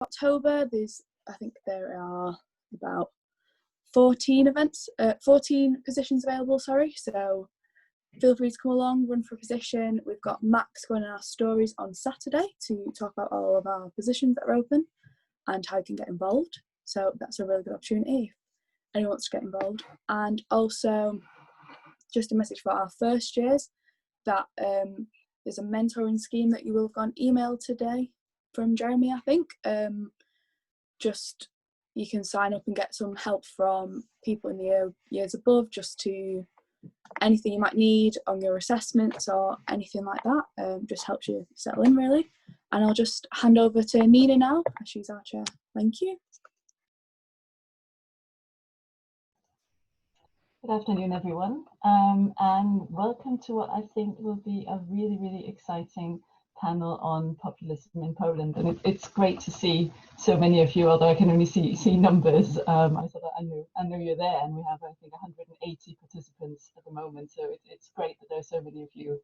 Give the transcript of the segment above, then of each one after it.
October, I think there are about 14 positions available, so feel free to come along, run for a position. We've got Max going on our stories on Saturday to talk about all of our positions that are open and how you can get involved. So that's a really good opportunity if anyone wants to get involved. And also, just a message for our first years that there's a mentoring scheme that you will have got an email today from Jeremy, I think. Just you can sign up and get some help from people in the years above, just to anything you might need on your assessments or anything like that. Just helps you settle in, really. And I'll just hand over to Nina now, as she's our chair. Thank you. Good afternoon, everyone, and welcome to what I think will be a really, really exciting panel on populism in Poland. And it's great to see so many of you, although I can only see numbers. I know you're there, and we have, I think, 180 participants at the moment. So it's great that there are so many of you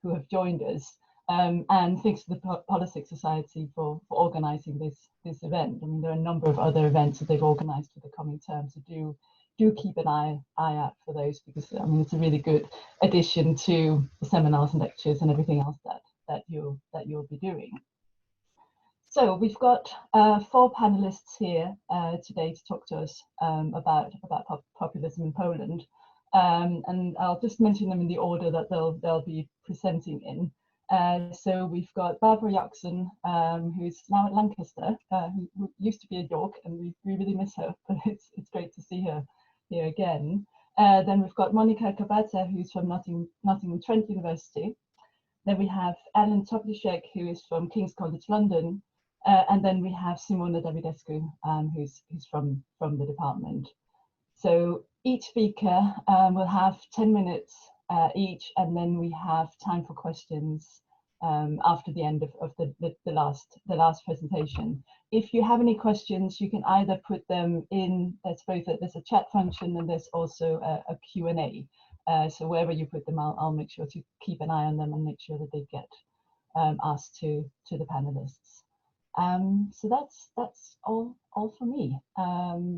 who have joined us. And thanks to the Policy Society for organising this event. I mean, there are a number of other events that they've organised for the coming term, so do keep an eye out for those, because I mean it's a really good addition to the seminars and lectures and everything else that you'll be doing. So we've got 4 panelists here today to talk to us about populism in Poland, and I'll just mention them in the order that they'll be presenting in. So we've got Barbara Yoxon, who's now at Lancaster, who used to be at York, and we really miss her, but it's great to see her here again. Then we've got Monika Kabata, who's from Nottingham Trent University. Then we have Alen Toplisek, who is from King's College London, and then we have Simona Davidescu, who's from the department. So each speaker will have 10 minutes each, and then we have time for questions after the end of the last presentation. If you have any questions, you can either put them in, there's a chat function, and there's also a Q&A. So wherever you put them, I'll make sure to keep an eye on them and make sure that they get asked to the panelists. So that's all for me.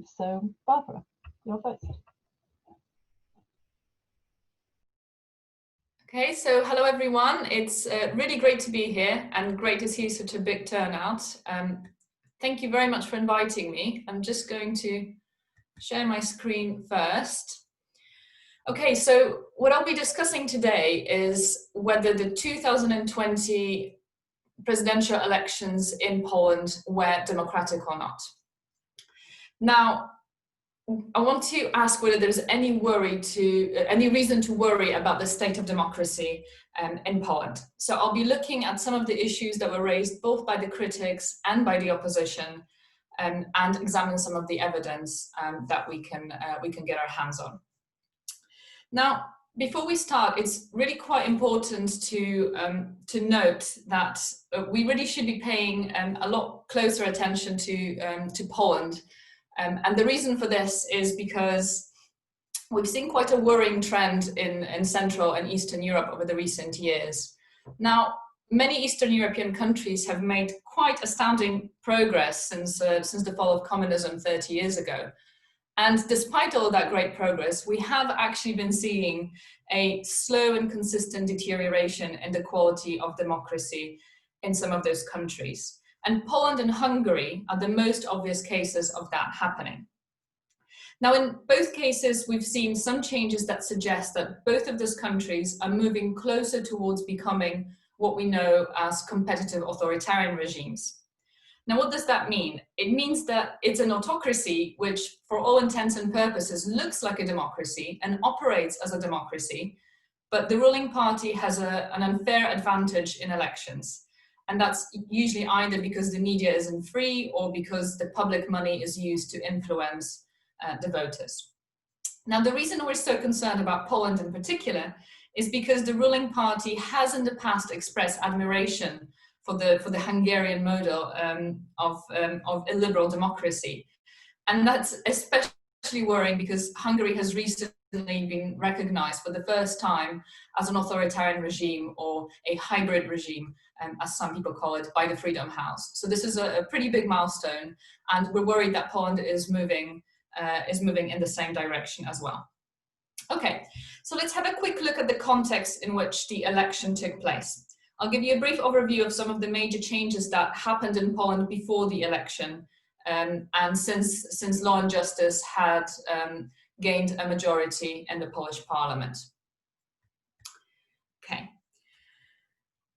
So Barbara, you're first. Okay, so hello everyone. It's really great to be here and great to see such a big turnout. Thank you very much for inviting me. I'm just going to share my screen first. Okay, so what I'll be discussing today is whether the 2020 presidential elections in Poland were democratic or not. Now, I want to ask whether there's any reason to worry about the state of democracy in Poland. So I'll be looking at some of the issues that were raised both by the critics and by the opposition, and examine some of the evidence that we can get our hands on. Now, before we start, it's really quite important to note that we really should be paying a lot closer attention to Poland. And the reason for this is because we've seen quite a worrying trend in Central and Eastern Europe over the recent years. Now, many Eastern European countries have made quite astounding progress since the fall of communism 30 years ago. And despite all that great progress, we have actually been seeing a slow and consistent deterioration in the quality of democracy in some of those countries. And Poland and Hungary are the most obvious cases of that happening. Now, in both cases, we've seen some changes that suggest that both of those countries are moving closer towards becoming what we know as competitive authoritarian regimes. Now, what does that mean? It means that it's an autocracy which, for all intents and purposes, looks like a democracy and operates as a democracy, but the ruling party has an unfair advantage in elections. And that's usually either because the media isn't free or because the public money is used to influence the voters. Now, the reason we're so concerned about Poland in particular is because the ruling party has in the past expressed admiration for the Hungarian model of a liberal democracy. And that's especially worrying because Hungary has recently been recognized for the first time as an authoritarian regime, or a hybrid regime, as some people call it, by the Freedom House. So this is a pretty big milestone, and we're worried that Poland is moving in the same direction as well. Okay, so let's have a quick look at the context in which the election took place. I'll give you a brief overview of some of the major changes that happened in Poland before the election, and since Law and Justice had gained a majority in the Polish parliament. Okay.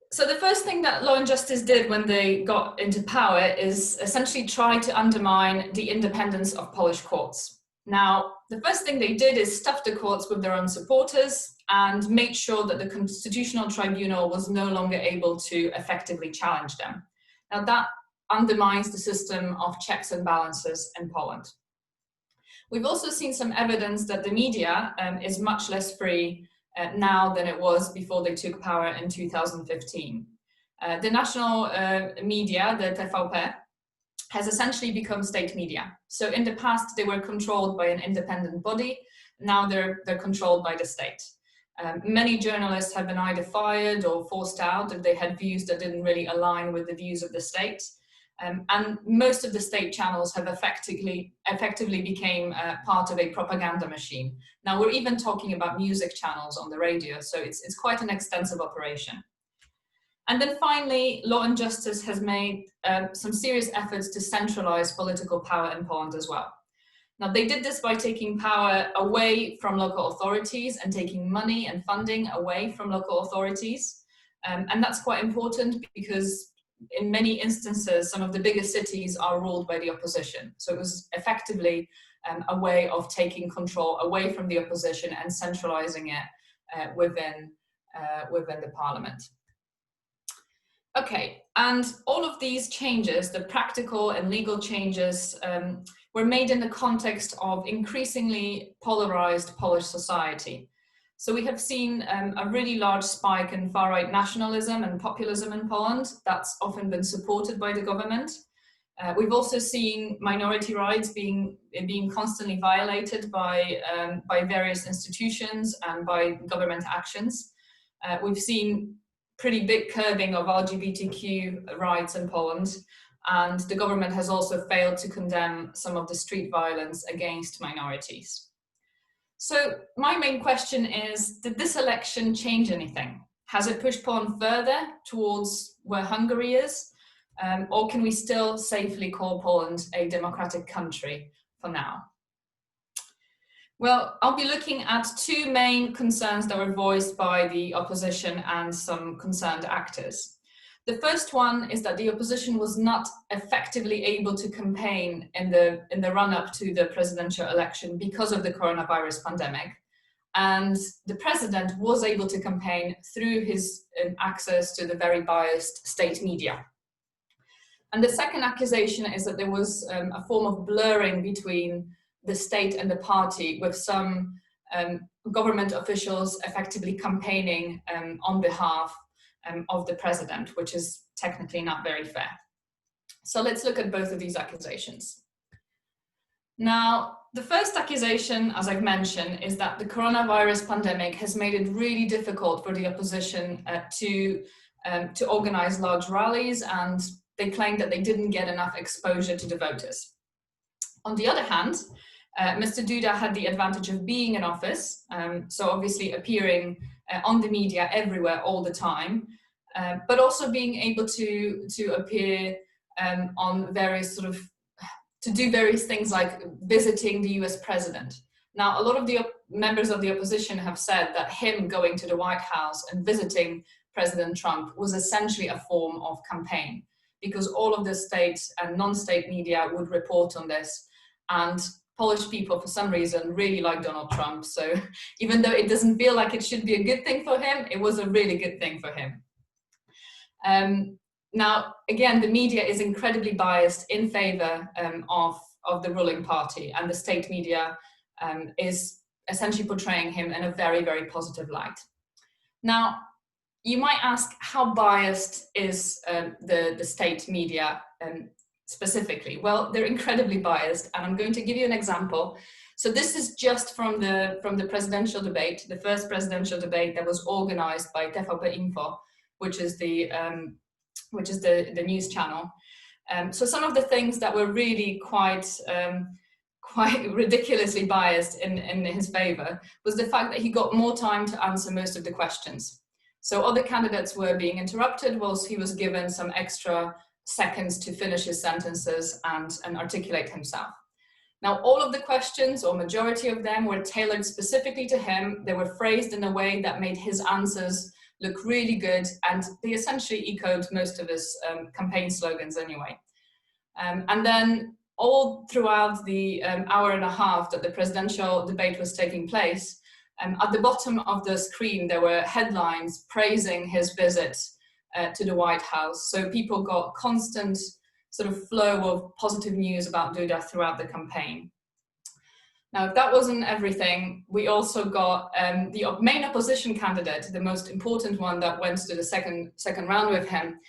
So the first thing that Law and Justice did when they got into power is essentially try to undermine the independence of Polish courts. Now, the first thing they did is stuff the courts with their own supporters and made sure that the Constitutional Tribunal was no longer able to effectively challenge them. Now, that undermines the system of checks and balances in Poland. We've also seen some evidence that the media is much less free now than it was before they took power in 2015. The national media, the TVP, has essentially become state media. So in the past, they were controlled by an independent body. Now they're controlled by the state. Many journalists have been either fired or forced out if they had views that didn't really align with the views of the state. And most of the state channels have effectively became part of a propaganda machine. Now we're even talking about music channels on the radio, so it's quite an extensive operation. And then finally, Law and Justice has made some serious efforts to centralize political power in Poland as well. Now, they did this by taking power away from local authorities and taking money and funding away from local authorities. And that's quite important because in many instances, some of the biggest cities are ruled by the opposition. So it was effectively a way of taking control away from the opposition and centralizing it within the parliament. Okay, and all of these changes, the practical and legal changes, were made in the context of increasingly polarized Polish society. So we have seen a really large spike in far-right nationalism and populism in Poland. That's often been supported by the government. We've also seen minority rights being constantly violated by various institutions and by government actions. We've seen pretty big curbing of LGBTQ rights in Poland, and the government has also failed to condemn some of the street violence against minorities. So my main question is, did this election change anything? Has it pushed Poland further towards where Hungary is? Or can we still safely call Poland a democratic country for now? Well, I'll be looking at two main concerns that were voiced by the opposition and some concerned actors. The first one is that the opposition was not effectively able to campaign in the run-up to the presidential election because of the coronavirus pandemic. And the president was able to campaign through his access to the very biased state media. And the second accusation is that there was a form of blurring between the state and the party, with some government officials effectively campaigning on behalf of the president, which is technically not very fair. So let's look at both of these accusations. Now, the first accusation, as I've mentioned, is that the coronavirus pandemic has made it really difficult for the opposition to organize large rallies, and they claim that they didn't get enough exposure to the voters. On the other hand, Mr. Duda had the advantage of being in office, so obviously appearing on the media everywhere all the time, but also being able to appear on various to do various things like visiting the US president. Now, a lot of the members of the opposition have said that him going to the White House and visiting President Trump was essentially a form of campaign, because all of the state and non-state media would report on this, and Polish people, for some reason, really like Donald Trump. So even though it doesn't feel like it should be a good thing for him, it was a really good thing for him. Now, again, the media is incredibly biased in favor of the ruling party, and the state media is essentially portraying him in a very, very positive light. Now, you might ask, how biased is the state media specifically? Well, they're incredibly biased, and I'm going to give you an example. So this is just from the presidential debate, the first presidential debate that was organized by TVP Info, which is the news channel. So some of the things that were really quite ridiculously biased in his favor was the fact that he got more time to answer most of the questions. So other candidates were being interrupted whilst he was given some extra seconds to finish his sentences and articulate himself. Now, all of the questions, or majority of them, were tailored specifically to him. They were phrased in a way that made his answers look really good, and they essentially echoed most of his campaign slogans anyway. And then all throughout the hour and a half that the presidential debate was taking place, at the bottom of the screen, there were headlines praising his visit to the White House. So people got constant sort of flow of positive news about Duda throughout the campaign. Now, if that wasn't everything, we also got the main opposition candidate, the most important one that went to the second round with him,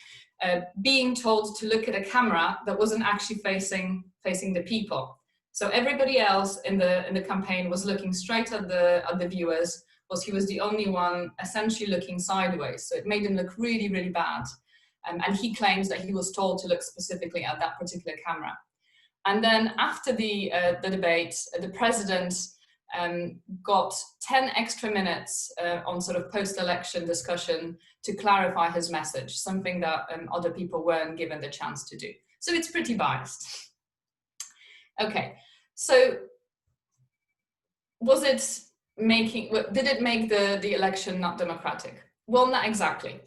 being told to look at a camera that wasn't actually facing the people. So everybody else in the campaign was looking straight at the viewers, whilst he was the only one essentially looking sideways. So it made him look really, really bad. And he claims that he was told to look specifically at that particular camera. And then after the debate, the president got 10 extra minutes on sort of post-election discussion to clarify his message, something that other people weren't given the chance to do. So it's pretty biased. Okay, so did it make the election not democratic? Well, not exactly.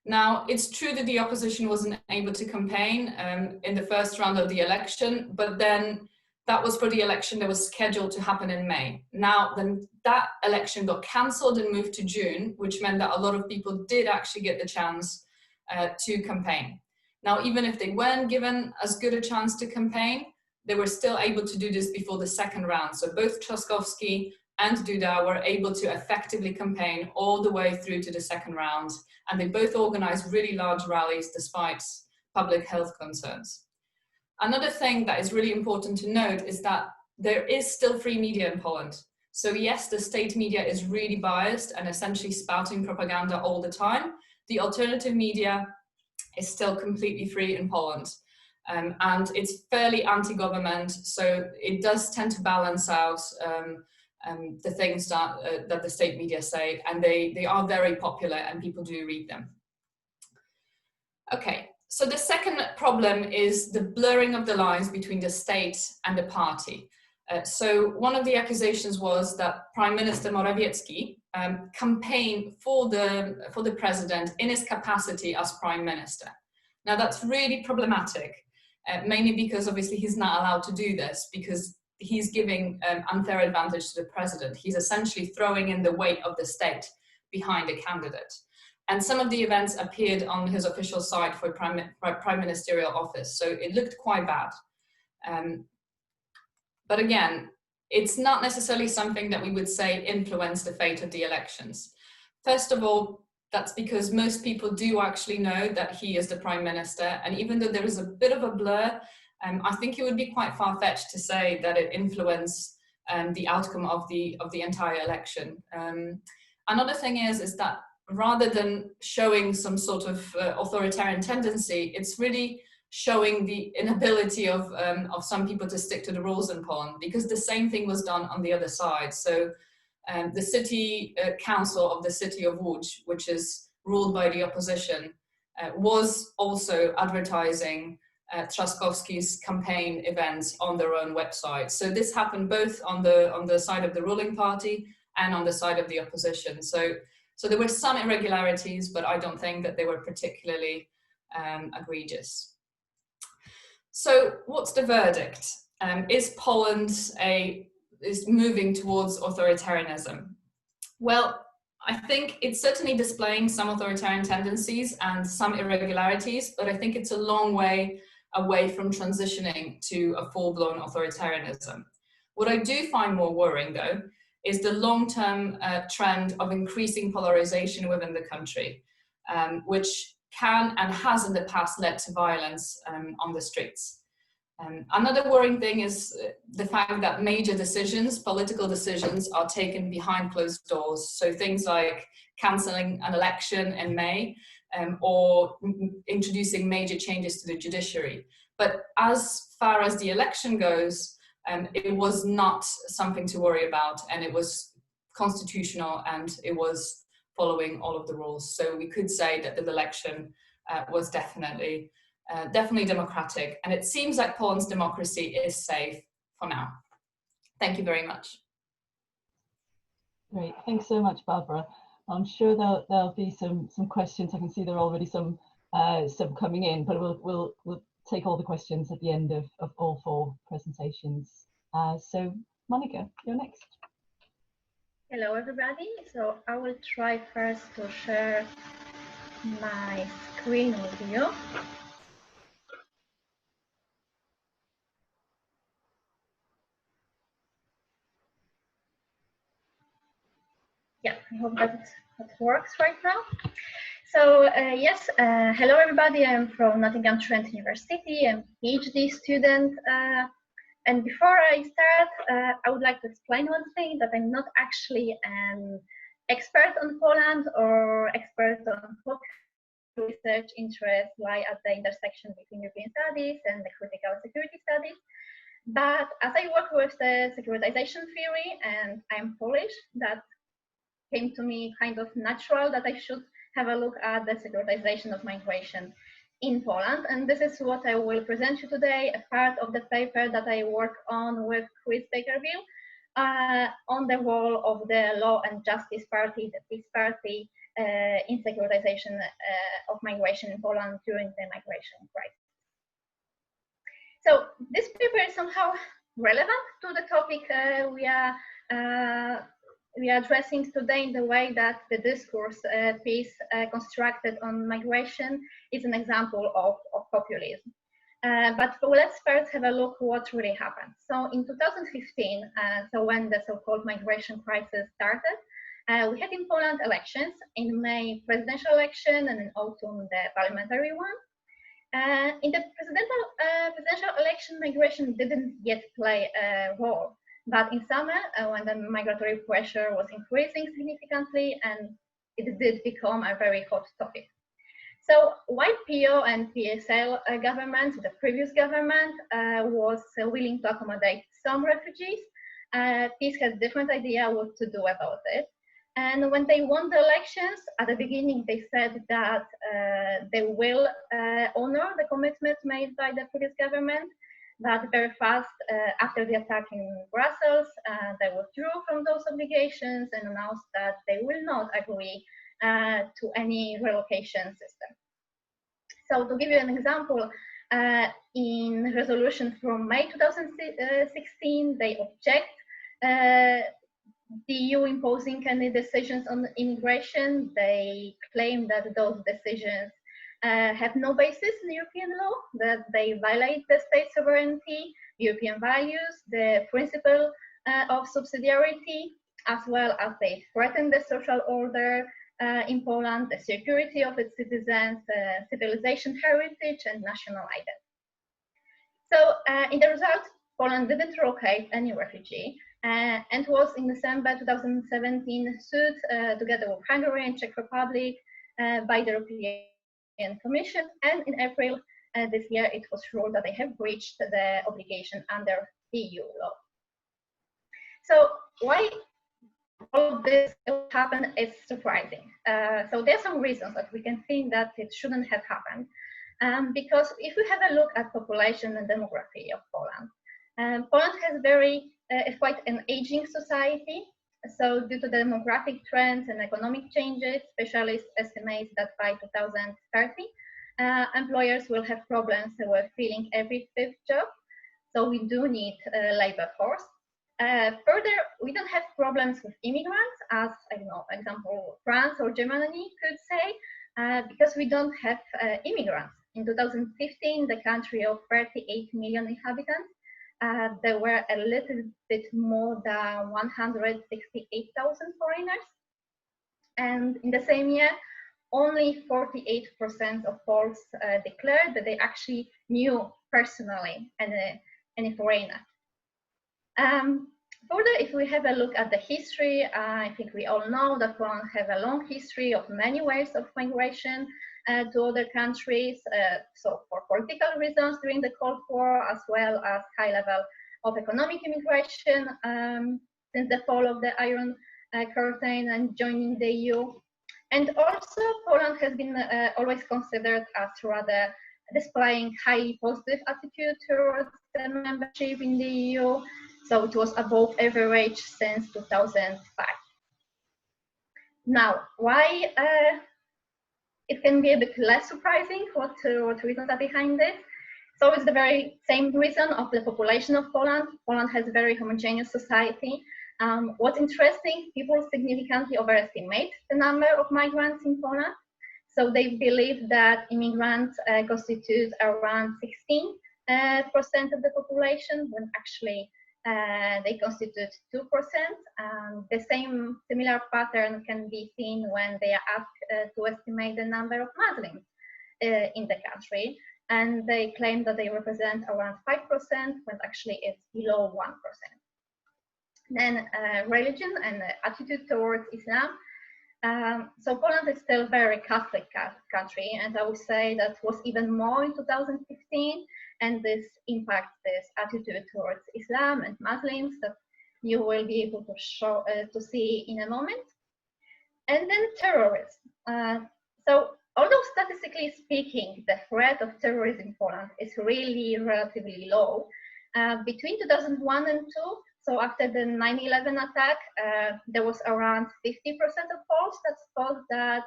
Now, it's true that the opposition wasn't able to campaign in the first round of the election, but then that was for the election that was scheduled to happen in May. Now, then that election got cancelled and moved to June, which meant that a lot of people did actually get the chance to campaign. Now, even if they weren't given as good a chance to campaign, they were still able to do this before the second round. So both Trzaskowski and Duda were able to effectively campaign all the way through to the second round. And they both organized really large rallies despite public health concerns. Another thing that is really important to note is that there is still free media in Poland. So yes, the state media is really biased and essentially spouting propaganda all the time. The alternative media is still completely free in Poland. And it's fairly anti-government, so it does tend to balance out the things that the state media say, and they are very popular and people do read them. Okay, so the second problem is the blurring of the lines between the state and the party. So one of the accusations was that Prime Minister Morawiecki campaigned for the president in his capacity as Prime Minister. Now that's really problematic, mainly because obviously he's not allowed to do this because he's giving unfair advantage to the president. He's essentially throwing in the weight of the state behind a candidate. And some of the events appeared on his official site for prime ministerial office, so it looked quite bad. But again, it's not necessarily something that we would say influenced the fate of the elections. First of all, that's because most people do actually know that he is the prime minister, and even though there is a bit of a blur, I think it would be quite far-fetched to say that it influenced the outcome of the entire election. Another thing is that rather than showing some sort of authoritarian tendency, it's really showing the inability of some people to stick to the rules in Poland, because the same thing was done on the other side. So the city council of the city of Łódź, which is ruled by the opposition, was also advertising Trzaskowski's campaign events on their own website. So this happened both on the side of the ruling party and on the side of the opposition. So there were some irregularities, but I don't think that they were particularly egregious. So what's the verdict? Is Poland is moving towards authoritarianism? Well, I think it's certainly displaying some authoritarian tendencies and some irregularities, but I think it's a long way away from transitioning to a full-blown authoritarianism. What I do find more worrying, though, is the long-term trend of increasing polarization within the country, which can and has in the past led to violence on the streets. Another worrying thing is the fact that major decisions, political decisions, are taken behind closed doors. So things like cancelling an election in May or introducing major changes to the judiciary. But as far as the election goes, it was not something to worry about, and it was constitutional and it was following all of the rules. So we could say that the election was definitely democratic, and it seems like Poland's democracy is safe for now. Thank you very much. Great, thanks so much, Barbara. I'm sure there'll be some questions. I can see there are already some coming in, but we'll take all the questions at the end of all 4 presentations. So Monika, you're next. Hello everybody. So I will try first to share my screen with you. Yeah, I hope that works right now. So yes, hello everybody. I'm from Nottingham Trent University. I'm a PhD student. And before I start, I would like to explain one thing, that I'm not actually an expert on Poland or expert on research interests lie at the intersection between European studies and the critical security studies. But as I work with the securitization theory and I'm Polish, that came to me kind of natural that I should have a look at the securitization of migration in Poland. And this is what I will present you today, a part of the paper that I work on with Chris Bakerville on the role of the Law and Justice Party, the Peace Party, in securitization of migration in Poland during the migration crisis. So this paper is somehow relevant to the topic we are addressing today, in the way that the discourse piece constructed on migration is an example of populism. But let's first have a look what really happened. So in 2015, so when the so-called migration crisis started, we had in Poland elections, in May presidential election, and in autumn the parliamentary one. In the presidential election, migration didn't yet play a role. But in summer, when the migratory pressure was increasing significantly, and it did become a very hot topic. So while PO and PSL government, the previous government, was willing to accommodate some refugees, PiS had a different idea what to do about it. And when they won the elections, at the beginning they said that they will honor the commitment made by the previous government, but very fast, after the attack in Brussels, they withdrew from those obligations and announced that they will not agree to any relocation system. So to give you an example, in resolution from May 2016, they object the EU imposing any decisions on immigration. They claim that those decisions have no basis in European law, that they violate the state sovereignty, European values, the principle of subsidiarity, as well as they threaten the social order in Poland, the security of its citizens, civilization heritage, and national identity. So in the result, Poland didn't relocate any refugee, and was in December 2017 sued together with Hungary and Czech Republic by the European Commission, and in April this year it was ruled that they have breached the obligation under EU law. So why all of this happened is surprising. So there are some reasons that we can think that it shouldn't have happened. Because if we have a look at population and demography of Poland, Poland has quite an aging society. So due to the demographic trends and economic changes, specialists estimate that by 2030, employers will have problems with filling every 5th job. So we do need a labor force. Further, we don't have problems with immigrants, as, I don't know, for example, France or Germany could say, because we don't have immigrants. In 2015, the country of 38 million inhabitants, there were a little bit more than 168,000 foreigners. And in the same year, only 48% of Poles declared that they actually knew personally and any foreigner. Further, if we have a look at the history, I think we all know that Poland has a long history of many waves of migration to other countries, so for political reasons during the Cold War, as well as high level of economic immigration since the fall of the Iron Curtain and joining the EU. And also, Poland has been always considered as rather displaying highly positive attitude towards the membership in the EU. So it was above average since 2005. Now, why it can be a bit less surprising, what reasons are behind this? So it's the very same reason of the population of Poland. Poland has a very homogeneous society. What's interesting, people significantly overestimate the number of migrants in Poland. So they believe that immigrants constitute around 16% of the population, when actually they constitute 2%. The same similar pattern can be seen when they are asked to estimate the number of Muslims in the country. And they claim that they represent around 5%, when actually it's below 1%. Then religion and attitude towards Islam. So Poland is still a very Catholic country, and I would say that was even more in 2015, and this impacts this attitude towards Islam and Muslims that you will be able to see in a moment. And then terrorism. So although statistically speaking, the threat of terrorism in Poland is really relatively low, between 2001 and 2, so after the 9/11 attack, there was around 50% of Poles that thought that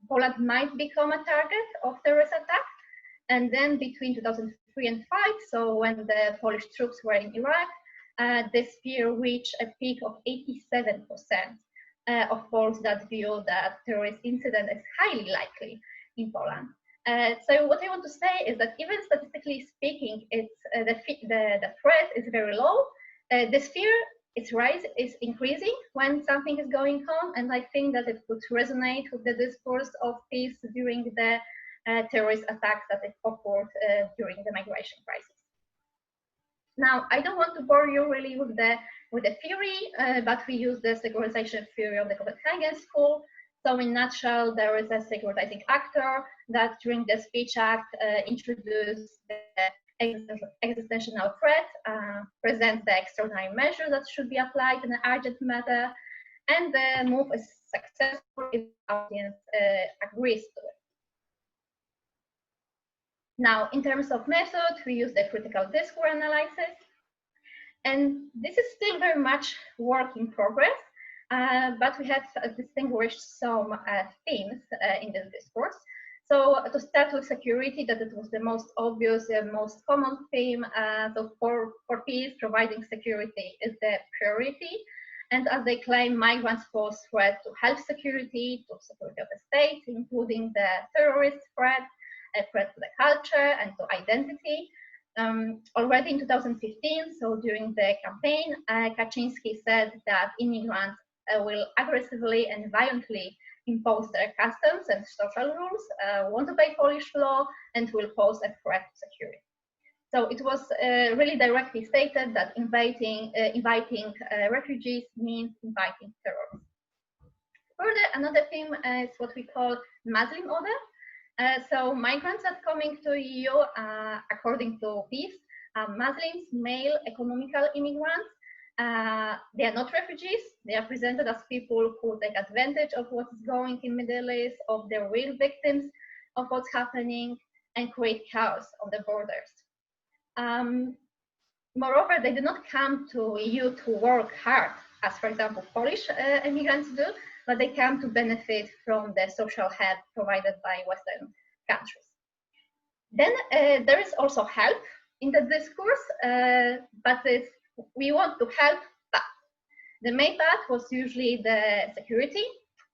Poland might become a target of terrorist attack. And then between 2003 and 5, so when the Polish troops were in Iraq, this fear reached a peak of 87% of Poles that view that terrorist incident is highly likely in Poland. So what I want to say is that even statistically speaking, it's the threat is very low. This fear is increasing when something is going on, and I think that it would resonate with the discourse of peace during the terrorist attacks that occurred during the migration crisis. Now, I don't want to bore you really with the theory, but we use the secularization theory of the Copenhagen School. So in a nutshell, there is a secularizing actor that during the Speech Act introduced the existential threat, presents the extraordinary measure that should be applied in an urgent matter, and the move is successful if the audience agrees to it. Now, in terms of method, we use the critical discourse analysis, and this is still very much work in progress, but we have distinguished some themes in this discourse. So to start with security, that it was the most obvious and most common theme. So for peace, providing security is the priority. And as they claim, migrants pose threat to health security, to security of the state, including the terrorist threat, a threat to the culture and to identity. Already in 2015, so during the campaign, Kaczynski said that immigrants will aggressively and violently impose their customs and social rules, won't obey Polish law, and will pose a threat to security. So it was really directly stated that inviting refugees means inviting terrorists. Further, another theme is what we call Muslim order. So migrants that coming to EU, according to peace, Muslims, male economical immigrants. They are not refugees. They are presented as people who take advantage of what is going in Middle East, of the real victims of what's happening, and create chaos on the borders. Moreover, they do not come to EU to work hard, as for example Polish immigrants do, but they come to benefit from the social help provided by Western countries. Then there is also help in the discourse, but we want to help, but the main part was usually the security.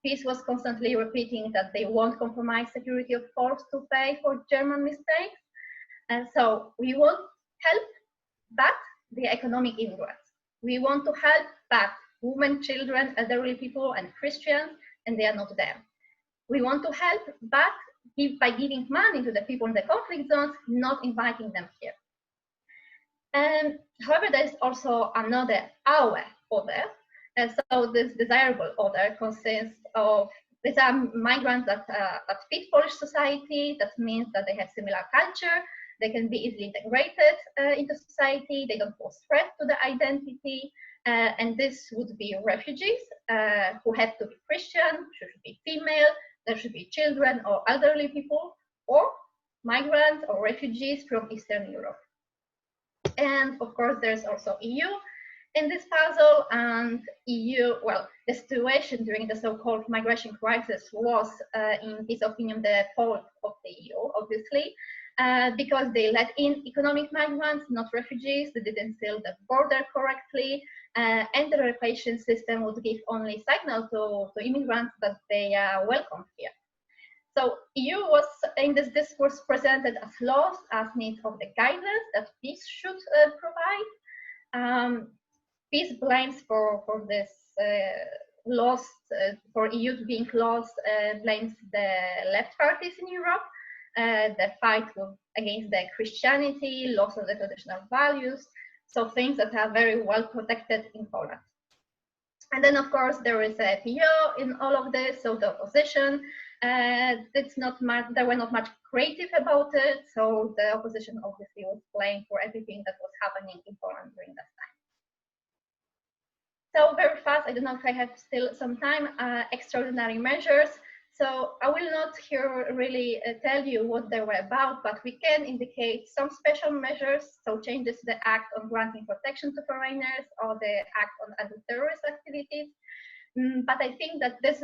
Peace was constantly repeating that they won't compromise security of Poles to pay for German mistakes. And so we want help, but the economic immigrants. We want to help, but women, children, elderly people, and Christians, and they are not them. We want to help, but by giving money to the people in the conflict zones, not inviting them here. And however, there is also another our order. And so this desirable order consists of, these are migrants that fit Polish society. That means that they have similar culture. They can be easily integrated into society. They don't pose threat to the identity. And this would be refugees who have to be Christian, should be female, there should be children or elderly people, or migrants or refugees from Eastern Europe. And of course, there's also EU in this puzzle, and EU, well, the situation during the so-called migration crisis was, in his opinion, the fault of the EU, obviously, because they let in economic migrants, not refugees. They didn't seal the border correctly, and the repatriation system would give only signal to immigrants that they are welcome here. So EU was in this discourse presented as laws, as needs of the guidance that peace should provide. Peace blames for this loss, for EU being lost, blames the left parties in Europe, the fight against the Christianity, loss of the traditional values, so things that are very well protected in Poland. And then, of course, there is a PO in all of this, so the opposition. It's not much, they were not much creative about it, so the opposition obviously was blamed for everything that was happening in Poland during that time. So very fast, I don't know if I have still some time, extraordinary measures. So I will not here really tell you what they were about, but we can indicate some special measures, so changes to the Act on granting protection to foreigners or the Act on anti-terrorist activities. But I think that this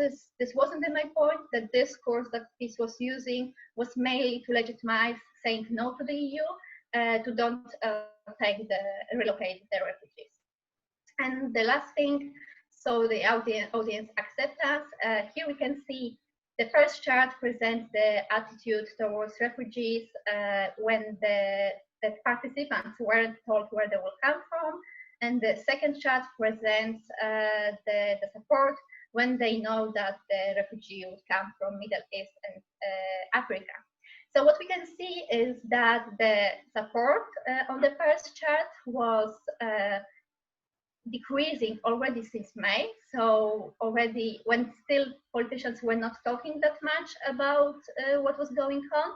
wasn't my point. The discourse that this was using was mainly to legitimize saying no to the EU, to don't relocate the refugees. And the last thing, so the audience acceptance. Here we can see the first chart presents the attitude towards refugees when the participants weren't told where they will come from. And the second chart presents the support when they know that the refugee would come from Middle East and Africa. So what we can see is that the support on the first chart was decreasing already since May. So already when still politicians were not talking that much about what was going on.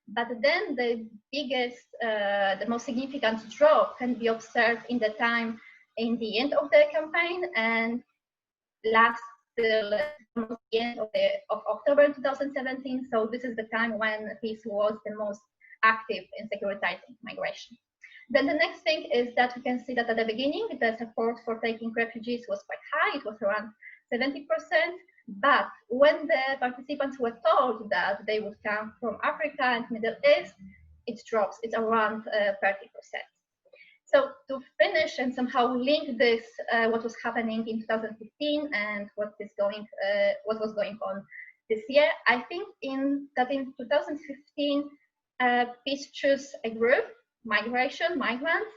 But then the biggest, the most significant drop can be observed in the time in the end of the campaign and last till the end of October 2017. So this is the time when peace was the most active in securitizing migration. Then the next thing is that we can see that at the beginning, the support for taking refugees was quite high. It was around 70%. But when the participants were told that they would come from Africa and Middle East, it drops. It's around 30%. So to finish and somehow link this, what was happening in 2015 and what was going on this year, I think that in 2015, peace chose a group, migrants,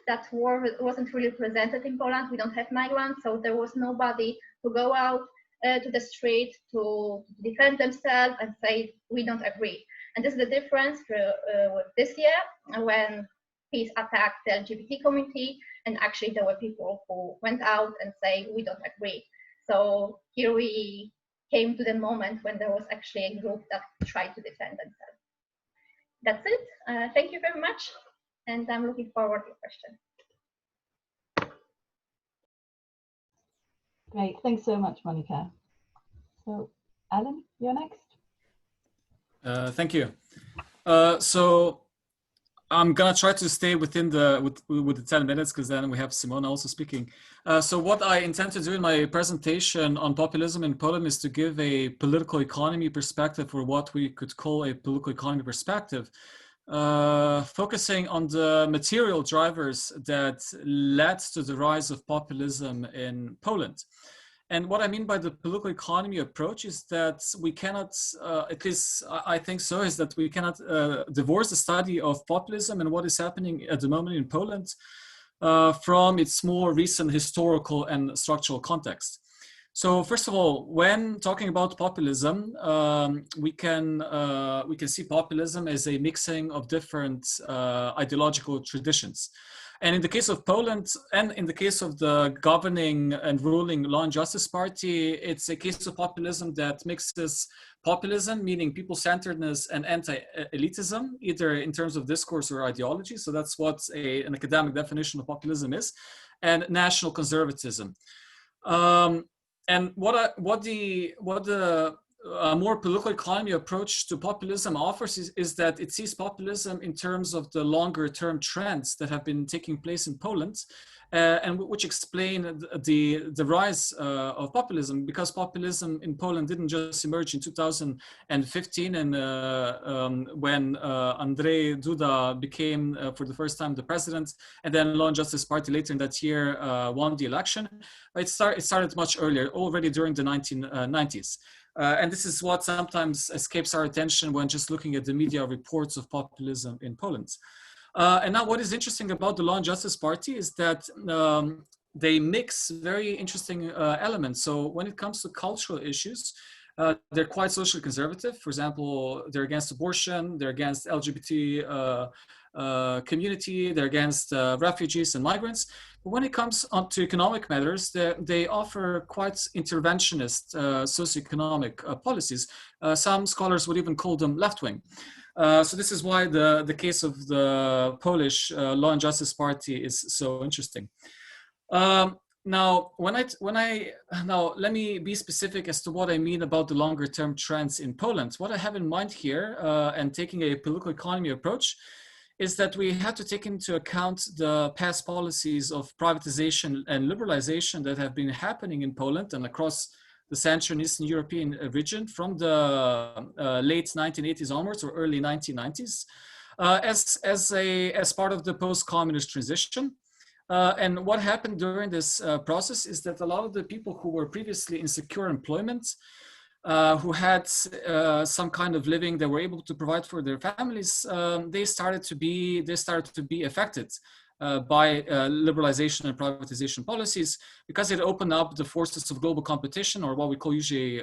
that wasn't really presented in Poland. We don't have migrants, so there was nobody to go out to the street to defend themselves and say, we don't agree. And this is the difference with this year when peace attacked the LGBT community, and actually there were people who went out and say, we don't agree. So here we came to the moment when there was actually a group that tried to defend themselves. That's it. Thank you very much. And I'm looking forward to your question. Great, thanks so much, Monika. So, Alen, you're next. Thank you. So I'm gonna try to stay within with the 10 minutes because then we have Simona also speaking. So what I intend to do in my presentation on populism in Poland is to give a political economy perspective, or what we could call a political economy perspective, focusing on the material drivers that led to the rise of populism in Poland. And what I mean by the political economy approach is that we cannot, at least I think so, is that we cannot divorce the study of populism and what is happening at the moment in Poland from its more recent historical and structural context. So first of all, when talking about populism, we can see populism as a mixing of different ideological traditions. And in the case of Poland, and in the case of the governing and ruling Law and Justice Party, it's a case of populism that mixes populism, meaning people-centeredness, and anti-elitism, either in terms of discourse or ideology. So that's what an academic definition of populism is, and national conservatism. And what the more political economy approach to populism offers is that it sees populism in terms of the longer term trends that have been taking place in Poland, and which explain the rise of populism, because populism in Poland didn't just emerge in 2015 and when Andrzej Duda became for the first time the president, and then Law and Justice Party later in that year won the election. It started much earlier, already during the 1990s. And this is what sometimes escapes our attention when just looking at the media reports of populism in Poland. And now what is interesting about the Law and Justice Party is that they mix very interesting elements. So when it comes to cultural issues, they're quite socially conservative. For example, they're against abortion, they're against LGBT community, they're against refugees and migrants. But when it comes on to economic matters, they offer quite interventionist socioeconomic policies. Some scholars would even call them left-wing. So this is why the case of the Polish Law and Justice Party is so interesting. Now, now let me be specific as to what I mean about the longer term trends in Poland. What I have in mind here, and taking a political economy approach, is that we have to take into account the past policies of privatization and liberalization that have been happening in Poland and across the Central and Eastern European region from the late 1980s onwards or early 1990s as part of the post-communist transition. And what happened during this process is that a lot of the people who were previously in secure employment, who had some kind of living that were able to provide for their families, they started to be affected by liberalization and privatization policies, because it opened up the forces of global competition, or what we call usually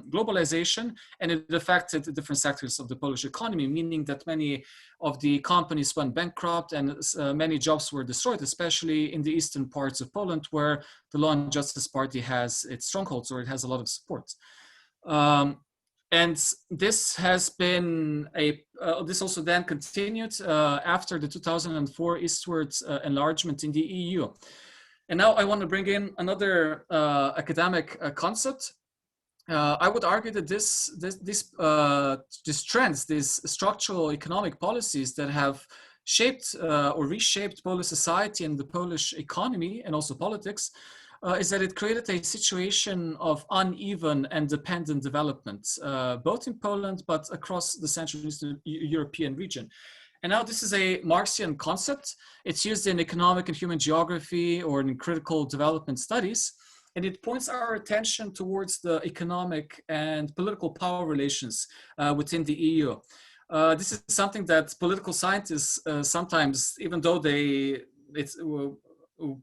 globalization, and it affected the different sectors of the Polish economy, meaning that many of the companies went bankrupt and many jobs were destroyed, especially in the eastern parts of Poland, where the Law and Justice Party has its strongholds, or it has a lot of support. And this has been this also then continued after the 2004 eastward enlargement in the EU. And now I want to bring in another academic concept. I would argue that these trends, these structural economic policies that have shaped or reshaped Polish society and the Polish economy and also politics, is that it created a situation of uneven and dependent development, both in Poland, but across the Central and Eastern European region. And now this is a Marxian concept. It's used in economic and human geography or in critical development studies. And it points our attention towards the economic and political power relations within the EU. This is something that political scientists sometimes, even though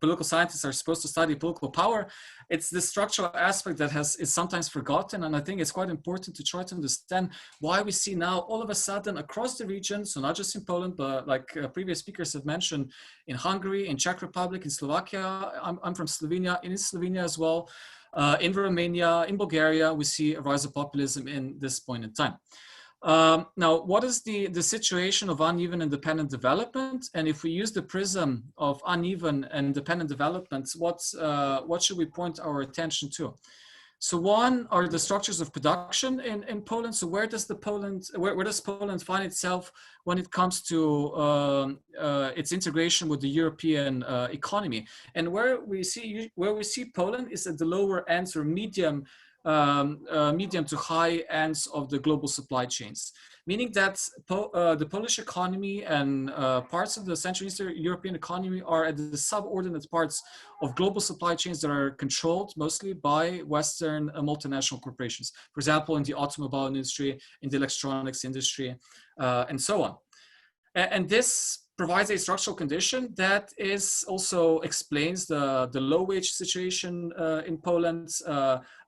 political scientists are supposed to study political power, it's the structural aspect that is sometimes forgotten. And I think it's quite important to try to understand why we see now all of a sudden across the region, so not just in Poland, but like previous speakers have mentioned, in Hungary, in Czech Republic, in Slovakia, I'm from Slovenia, in Slovenia as well, in Romania, in Bulgaria, we see a rise of populism in this point in time. Now, what is the situation of uneven and dependent development? And if we use the prism of uneven and dependent development, what should we point our attention to? So one are the structures of production in Poland. So where does Poland find itself when it comes to its integration with the European economy? And where we see Poland is at the lower ends or medium to high ends of the global supply chains, meaning that the Polish economy and parts of the Central Eastern European economy are at the subordinate parts of global supply chains that are controlled mostly by Western multinational corporations, for example, in the automobile industry, in the electronics industry, and so on. And this provides a structural condition that is also explains the low wage situation in Poland,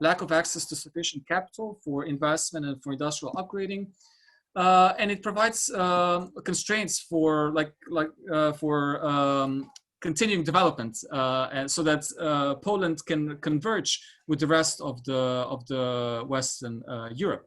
lack of access to sufficient capital for investment and for industrial upgrading. And it provides constraints for continuing development, and so that Poland can converge with the rest of the Western Europe.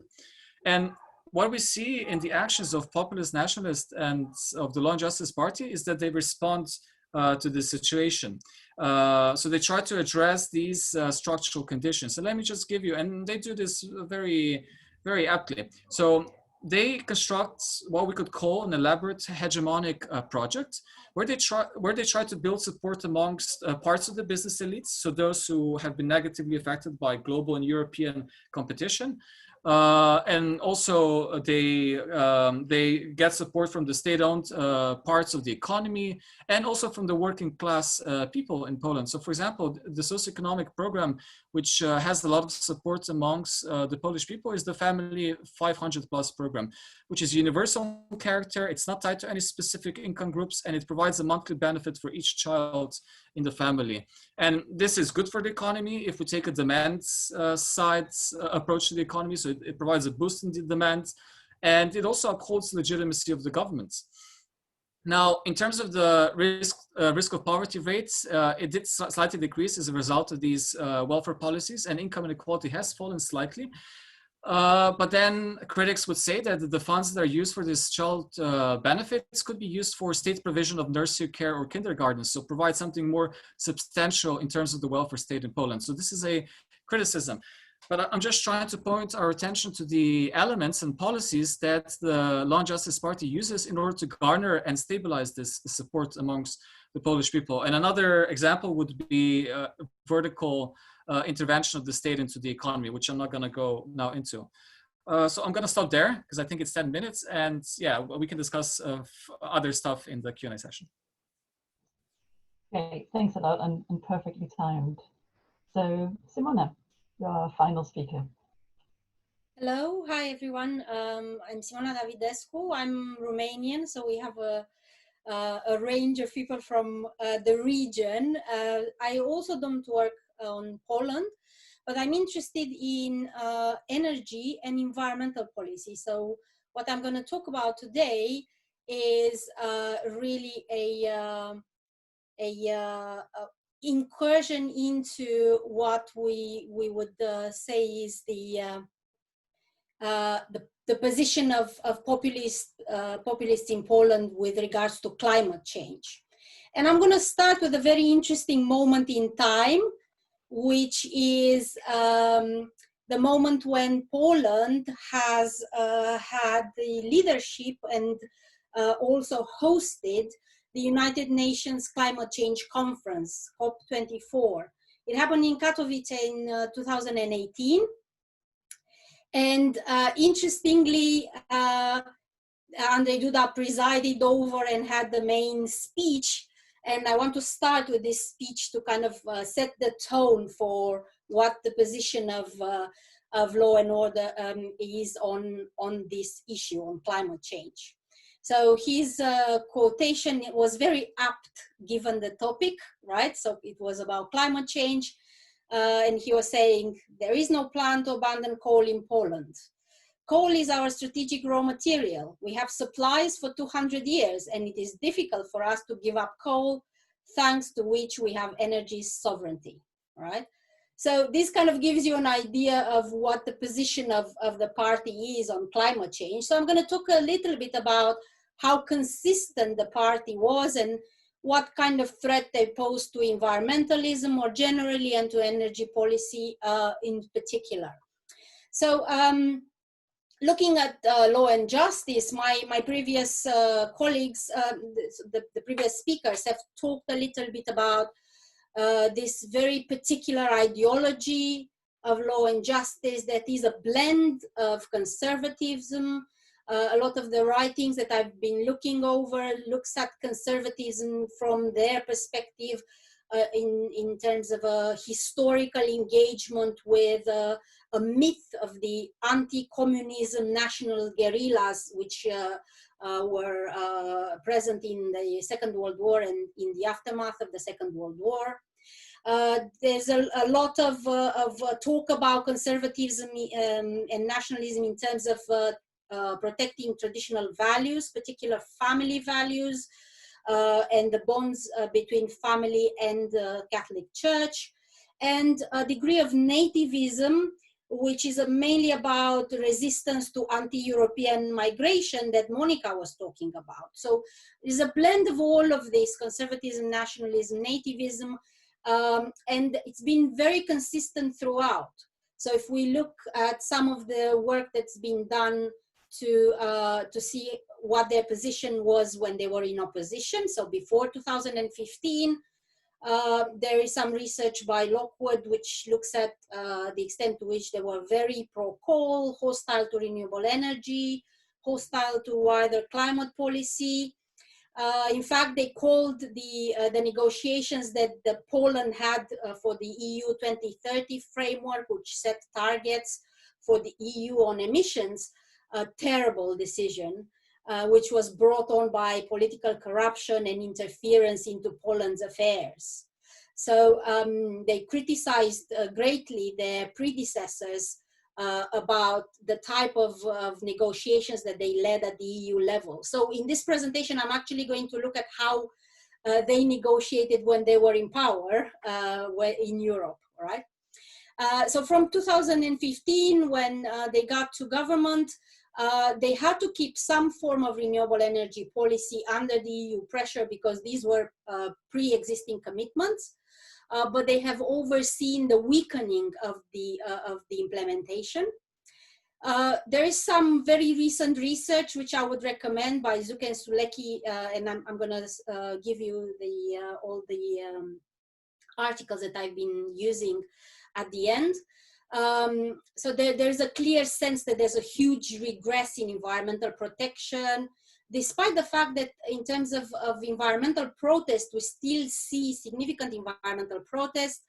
And what we see in the actions of populist nationalists and of the Law and Justice Party is that they respond to this situation. So they try to address these structural conditions. And let me just give you, and they do this very, very aptly. So they construct what we could call an elaborate hegemonic project, where they try to build support amongst parts of the business elites, so those who have been negatively affected by global and European competition. And also they get support from the state-owned parts of the economy, and also from the working class people in Poland. So for example, the socioeconomic program, which has a lot of support amongst the Polish people, is the Family 500 Plus program, which is universal in character. It's not tied to any specific income groups, and it provides a monthly benefit for each child in the family. And this is good for the economy if we take a demand side approach to the economy. So it provides a boost in the demand, and it also upholds the legitimacy of the government. Now, in terms of the risk of poverty rates, it did slightly decrease as a result of these welfare policies, and income inequality has fallen slightly. But then critics would say that the funds that are used for this child benefits could be used for state provision of nursery care or kindergarten, so provide something more substantial in terms of the welfare state in Poland. So this is a criticism. But I'm just trying to point our attention to the elements and policies that the Law and Justice Party uses in order to garner and stabilize this support amongst the Polish people. And another example would be vertical intervention of the state into the economy, which I'm not going to go now into. So I'm going to stop there because I think it's 10 minutes. And yeah, we can discuss other stuff in the Q&A session. Okay, thanks a lot, and perfectly timed. So Simona, your final speaker. Hello, hi everyone. I'm Simona Davidescu. I'm Romanian, so we have a range of people from the region. I also don't work on Poland, but I'm interested in energy and environmental policy. So what I'm going to talk about today is really a incursion into what we would say is the position of populists in Poland with regards to climate change. And I'm going to start with a very interesting moment in time, which is the moment when Poland has had the leadership and also hosted the United Nations Climate Change Conference, COP24. It happened in Katowice in 2018. And interestingly, Andrzej Duda presided over and had the main speech. And I want to start with this speech to kind of set the tone for what the position of law and order is on this issue, on climate change. So his quotation was very apt given the topic, right? So it was about climate change. And he was saying, there is no plan to abandon coal in Poland. Coal is our strategic raw material. We have supplies for 200 years, and it is difficult for us to give up coal, thanks to which we have energy sovereignty, right? So this kind of gives you an idea of what the position of the party is on climate change. So I'm going to talk a little bit about how consistent the party was and what kind of threat they pose to environmentalism more generally and to energy policy in particular. So looking at law and justice, my previous colleagues, the previous speakers have talked a little bit about this very particular ideology of law and justice that is a blend of conservatism. A lot of the writings that I've been looking over looks at conservatism from their perspective in terms of a historical engagement with a myth of the anti-communism national guerrillas, which were present in the Second World War and in the aftermath of the Second World War. There's a lot of talk about conservatism and nationalism in terms of protecting traditional values, particular family values, and the bonds between family and the Catholic Church, and a degree of nativism, which is mainly about resistance to anti-European migration that Monika was talking about. So there's a blend of all of this: conservatism, nationalism, nativism, and it's been very consistent throughout. So if we look at some of the work that's been done to see what their position was when they were in opposition, so before 2015, there is some research by Lockwood which looks at the extent to which they were very pro-coal, hostile to renewable energy, hostile to wider climate policy. In fact, they called the negotiations that Poland had for the EU 2030 framework, which set targets for the EU on emissions, a terrible decision, which was brought on by political corruption and interference into Poland's affairs. So they criticized greatly their predecessors about the type of negotiations that they led at the EU level. So in this presentation, I'm actually going to look at how they negotiated when they were in power in Europe, right? So from 2015, when they got to government, they had to keep some form of renewable energy policy under the EU pressure because these were pre-existing commitments. But they have overseen the weakening of the implementation. There is some very recent research which I would recommend by Zuk and Sulecki, and I'm going to give you all the articles that I've been using at the end. So there's a clear sense that there's a huge regress in environmental protection, despite the fact that in terms of environmental protest, we still see significant environmental protest.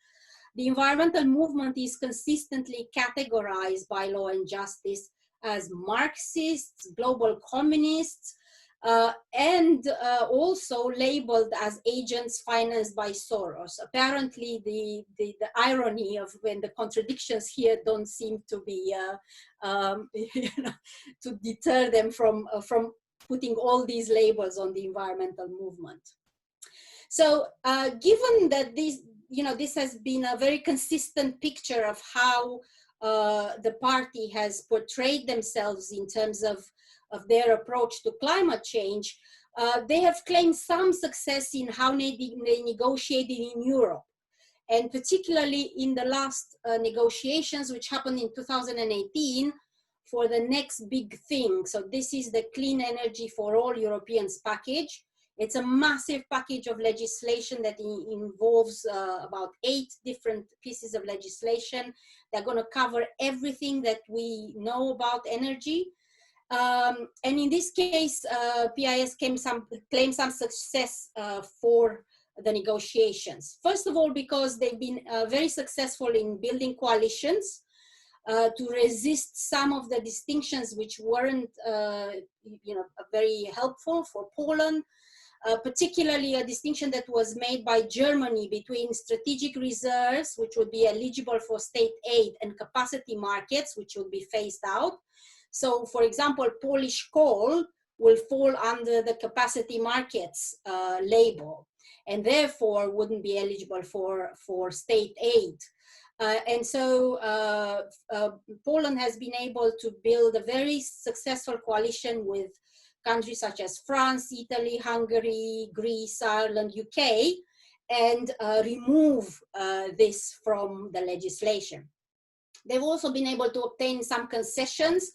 The environmental movement is consistently categorized by Law and Justice as Marxists, global communists, and also labeled as agents financed by Soros. Apparently, the irony of when the contradictions here don't seem to be, to deter them from putting all these labels on the environmental movement. So given that this has been a very consistent picture of how the party has portrayed themselves in terms of their approach to climate change, they have claimed some success in how they negotiated in Europe. And particularly in the last negotiations, which happened in 2018, for the next big thing. So this is the Clean Energy for All Europeans package. It's a massive package of legislation that involves about 8 different pieces of legislation. They're going to cover everything that we know about energy. And in this case, PIS claimed some success for the negotiations. First of all, because they've been very successful in building coalitions to resist some of the distinctions which weren't very helpful for Poland, particularly a distinction that was made by Germany between strategic reserves, which would be eligible for state aid, and capacity markets, which would be phased out. So, for example, Polish coal will fall under the capacity markets label, and therefore wouldn't be eligible for state aid. And so Poland has been able to build a very successful coalition with countries such as France, Italy, Hungary, Greece, Ireland, UK, and remove this from the legislation. They've also been able to obtain some concessions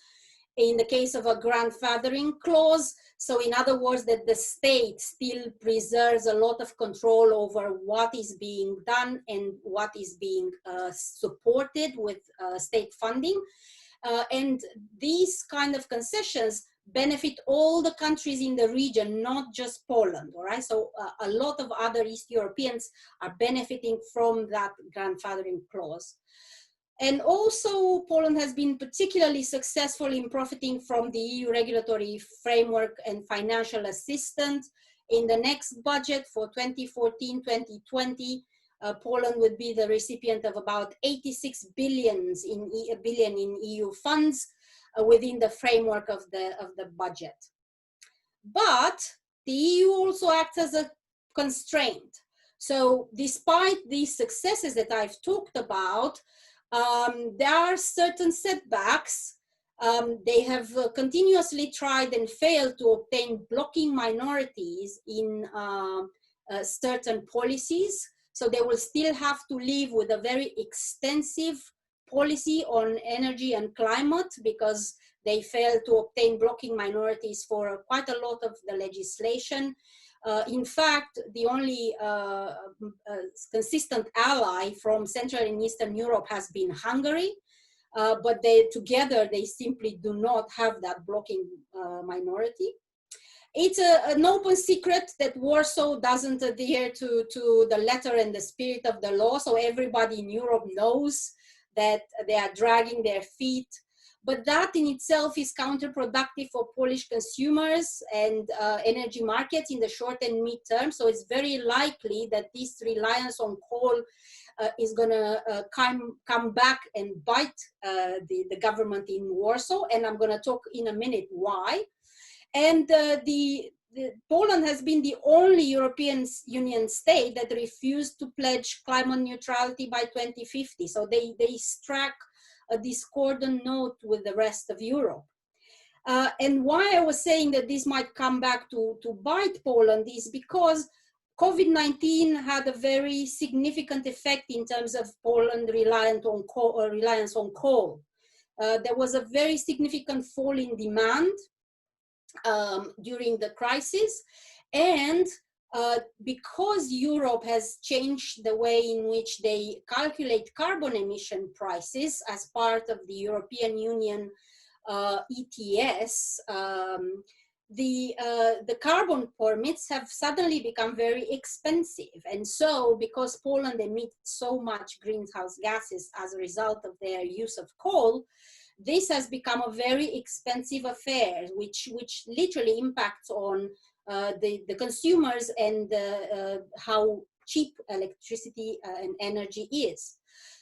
in the case of a grandfathering clause. So in other words, that the state still preserves a lot of control over what is being done and what is being supported with state funding. And these kind of concessions benefit all the countries in the region, not just Poland, all right? So a lot of other East Europeans are benefiting from that grandfathering clause. And also Poland has been particularly successful in profiting from the EU regulatory framework and financial assistance. In the next budget for 2014-2020, Poland would be the recipient of about 86 billion in EU funds within the framework of the budget. But the EU also acts as a constraint. So despite these successes that I've talked about, there are certain setbacks. They have continuously tried and failed to obtain blocking minorities in certain policies. So they will still have to live with a very extensive policy on energy and climate because they failed to obtain blocking minorities for quite a lot of the legislation. In fact, the only consistent ally from Central and Eastern Europe has been Hungary, but together they simply do not have that blocking minority. It's an open secret that Warsaw doesn't adhere to the letter and the spirit of the law, so everybody in Europe knows that they are dragging their feet. But that in itself is counterproductive for Polish consumers and energy markets in the short and mid-term. So it's very likely that this reliance on coal is going to come back and bite the government in Warsaw. And I'm going to talk in a minute why. And Poland has been the only European Union state that refused to pledge climate neutrality by 2050. So they struck a discordant note with the rest of Europe. And why I was saying that this might come back to bite Poland is because COVID-19 had a very significant effect in terms of Poland reliance on coal. There was a very significant fall in demand during the crisis, and because Europe has changed the way in which they calculate carbon emission prices as part of the European Union ETS, the carbon permits have suddenly become very expensive. And so because Poland emits so much greenhouse gases as a result of their use of coal, this has become a very expensive affair, which literally impacts on the consumers and how cheap electricity and energy is.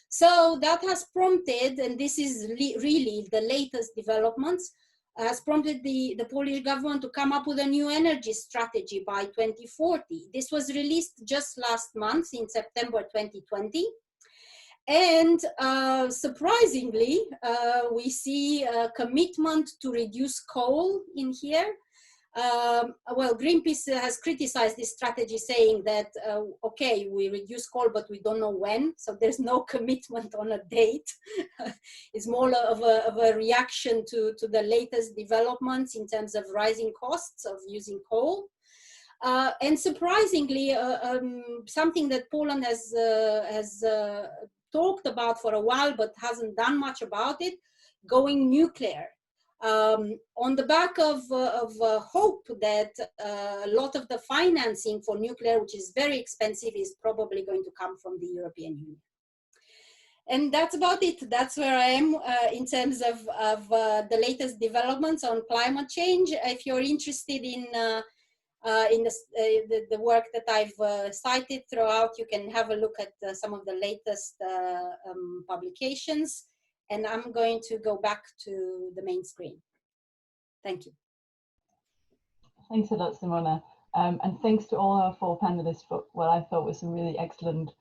So that has prompted, and this is really the latest developments, has prompted the Polish government to come up with a new energy strategy by 2040. This was released just last month in September 2020. And surprisingly, we see a commitment to reduce coal in here. Well, Greenpeace has criticized this strategy, saying that, okay, we reduce coal, but we don't know when, so there's no commitment on a date. It's more of a reaction to the latest developments in terms of rising costs of using coal. And surprisingly, something that Poland has talked about for a while, but hasn't done much about it, going nuclear. On the back of hope that a lot of the financing for nuclear, which is very expensive, is probably going to come from the European Union. And that's about it. That's where I am in terms of the latest developments on climate change. If you're interested in the work that I've cited throughout, you can have a look at some of the latest publications. And I'm going to go back to the main screen. Thank you. Thanks a lot, Simona. And thanks to all our four panelists for what I thought was some really excellent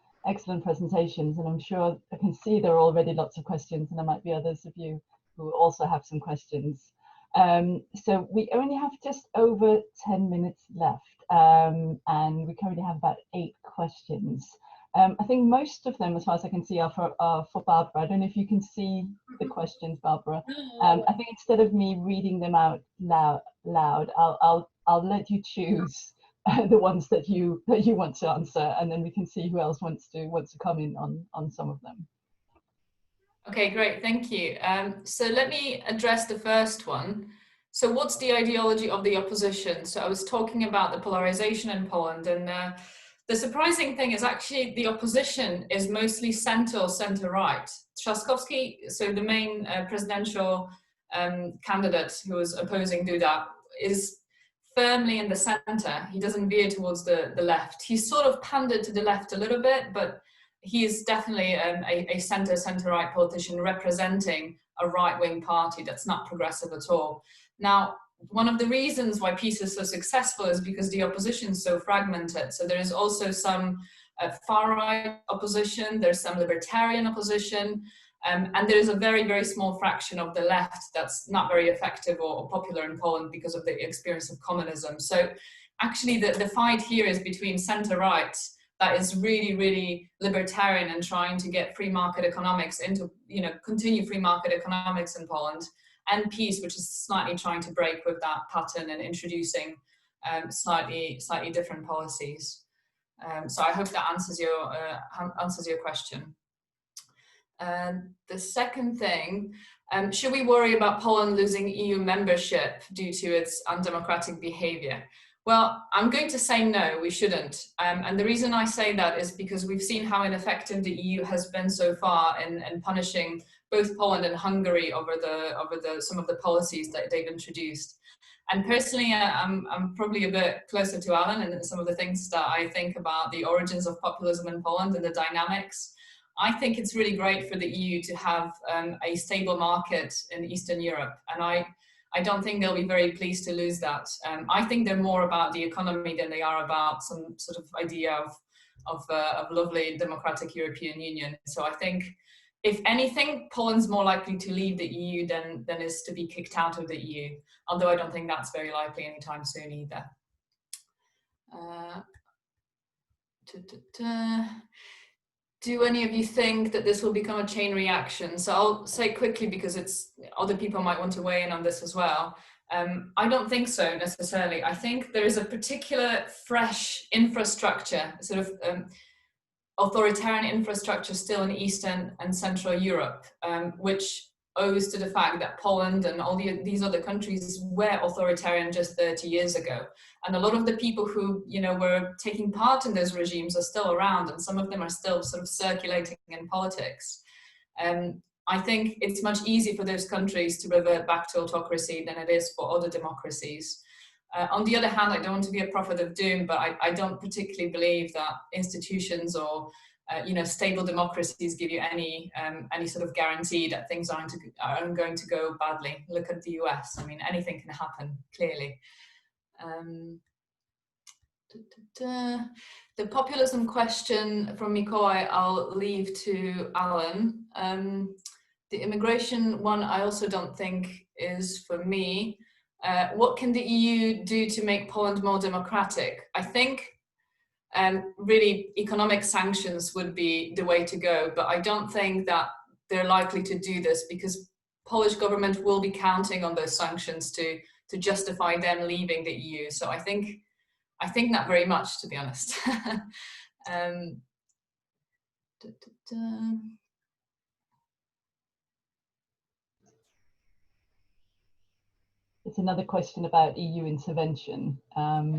presentations. And I'm sure I can see there are already lots of questions, and there might be others of you who also have some questions. So we only have just over 10 minutes left, and we currently have about 8 questions. I think most of them, as far as I can see, are for Barbara. I don't know if you can see the questions, Barbara. I think instead of me reading them out loud, I'll let you choose the ones that you want to answer, and then we can see who else wants to come in on some of them. Okay, great, thank you. So let me address the first one. So what's the ideology of the opposition? So I was talking about the polarization in Poland, and the surprising thing is actually the opposition is mostly centre or centre-right. Trzaskowski, so the main presidential candidate who was opposing Duda, is firmly in the centre. He doesn't veer towards the left. He's sort of pandered to the left a little bit, but he is definitely a centre-right politician representing a right-wing party that's not progressive at all. Now, one of the reasons why PiS is so successful is because the opposition is so fragmented. So there is also some far-right opposition, there's some libertarian opposition, and there is a very, very small fraction of the left that's not very effective or popular in Poland because of the experience of communism. So actually the fight here is between centre-right, that is really, really libertarian and trying to get free market economics into, continue free market economics in Poland, and PiS, which is slightly trying to break with that pattern and introducing slightly different policies. So I hope that answers your question. The second thing, should we worry about Poland losing EU membership due to its undemocratic behavior? Well, I'm going to say no, we shouldn't. And the reason I say that is because we've seen how ineffective the EU has been so far in punishing both Poland and Hungary over some of the policies that they've introduced. And personally, I'm probably a bit closer to Alen and some of the things that I think about the origins of populism in Poland and the dynamics. I think it's really great for the EU to have a stable market in Eastern Europe. And I don't think they'll be very pleased to lose that. I think they're more about the economy than they are about some sort of idea of lovely democratic European Union. So I think, if anything, Poland's more likely to leave the EU than is to be kicked out of the EU, although I don't think that's very likely anytime soon either. Do any of you think that this will become a chain reaction? So I'll say quickly, because other people might want to weigh in on this as well. I don't think so necessarily. I think there is a particular fresh infrastructure, sort of authoritarian infrastructure still in Eastern and Central Europe, which owes to the fact that Poland and all these other countries were authoritarian just 30 years ago. And a lot of the people who, were taking part in those regimes are still around, and some of them are still sort of circulating in politics. I think it's much easier for those countries to revert back to autocracy than it is for other democracies. On the other hand, I don't want to be a prophet of doom, but I don't particularly believe that institutions or stable democracies give you any sort of guarantee that things aren't going to go badly. Look at the US. I mean, anything can happen, clearly. The populism question from Mikołaj, I'll leave to Alen. The immigration one, I also don't think is for me. What can the EU do to make Poland more democratic? I think really economic sanctions would be the way to go, but I don't think that they're likely to do this, because Polish government will be counting on those sanctions to justify them leaving the EU. So I think not very much, to be honest. It's another question about EU intervention,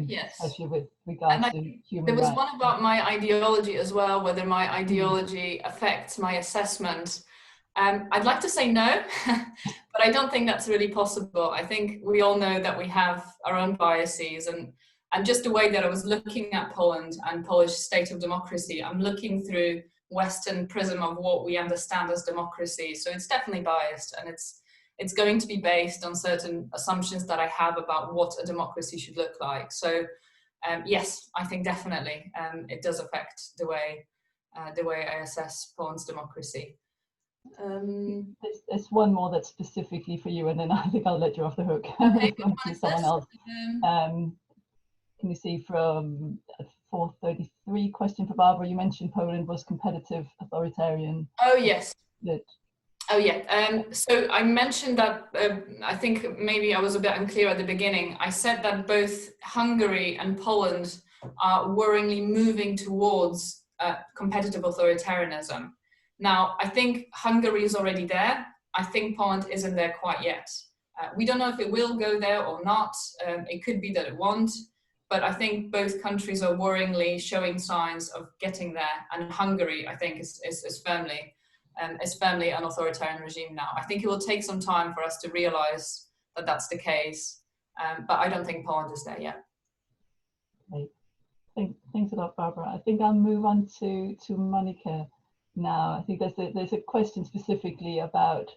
yes, especially with regards to human rights. There was one about my ideology as well, whether my ideology affects my assessment. I'd like to say no, but I don't think that's really possible. I think we all know that we have our own biases, and just the way that I was looking at Poland and Polish state of democracy, I'm looking through Western prism of what we understand as democracy. So it's definitely biased, and it's going to be based on certain assumptions that I have about what a democracy should look like. So yes, I think definitely it does affect the way I assess Poland's democracy. There's one more that's specifically for you, and then I think I'll let you off the hook. Okay, to someone else. Can you see from 433 question for Barbara? You mentioned Poland was competitive, authoritarian. Oh yes. That Oh yeah, so I mentioned that, I think maybe I was a bit unclear at the beginning. I said that both Hungary and Poland are worryingly moving towards competitive authoritarianism. Now, I think Hungary is already there. I think Poland isn't there quite yet. We don't know if it will go there or not. It could be that it won't, but I think both countries are worryingly showing signs of getting there. And Hungary, I think, is firmly an authoritarian regime now. I think it will take some time for us to realize that that's the case, but I don't think Poland is there yet. Right. Thanks a lot, Barbara. I think I'll move on to Monika now. I think there's a question specifically about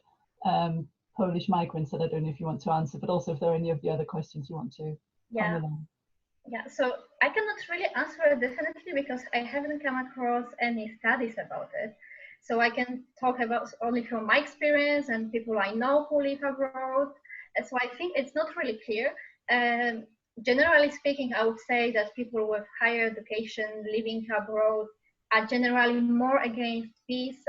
Polish migrants that I don't know if you want to answer, but also if there are any of the other questions you want to comment on. Yeah, so I cannot really answer it definitely because I haven't come across any studies about it. So I can talk about only from my experience and people I know who live abroad. So I think it's not really clear. Generally speaking, I would say that people with higher education living abroad are generally more against peace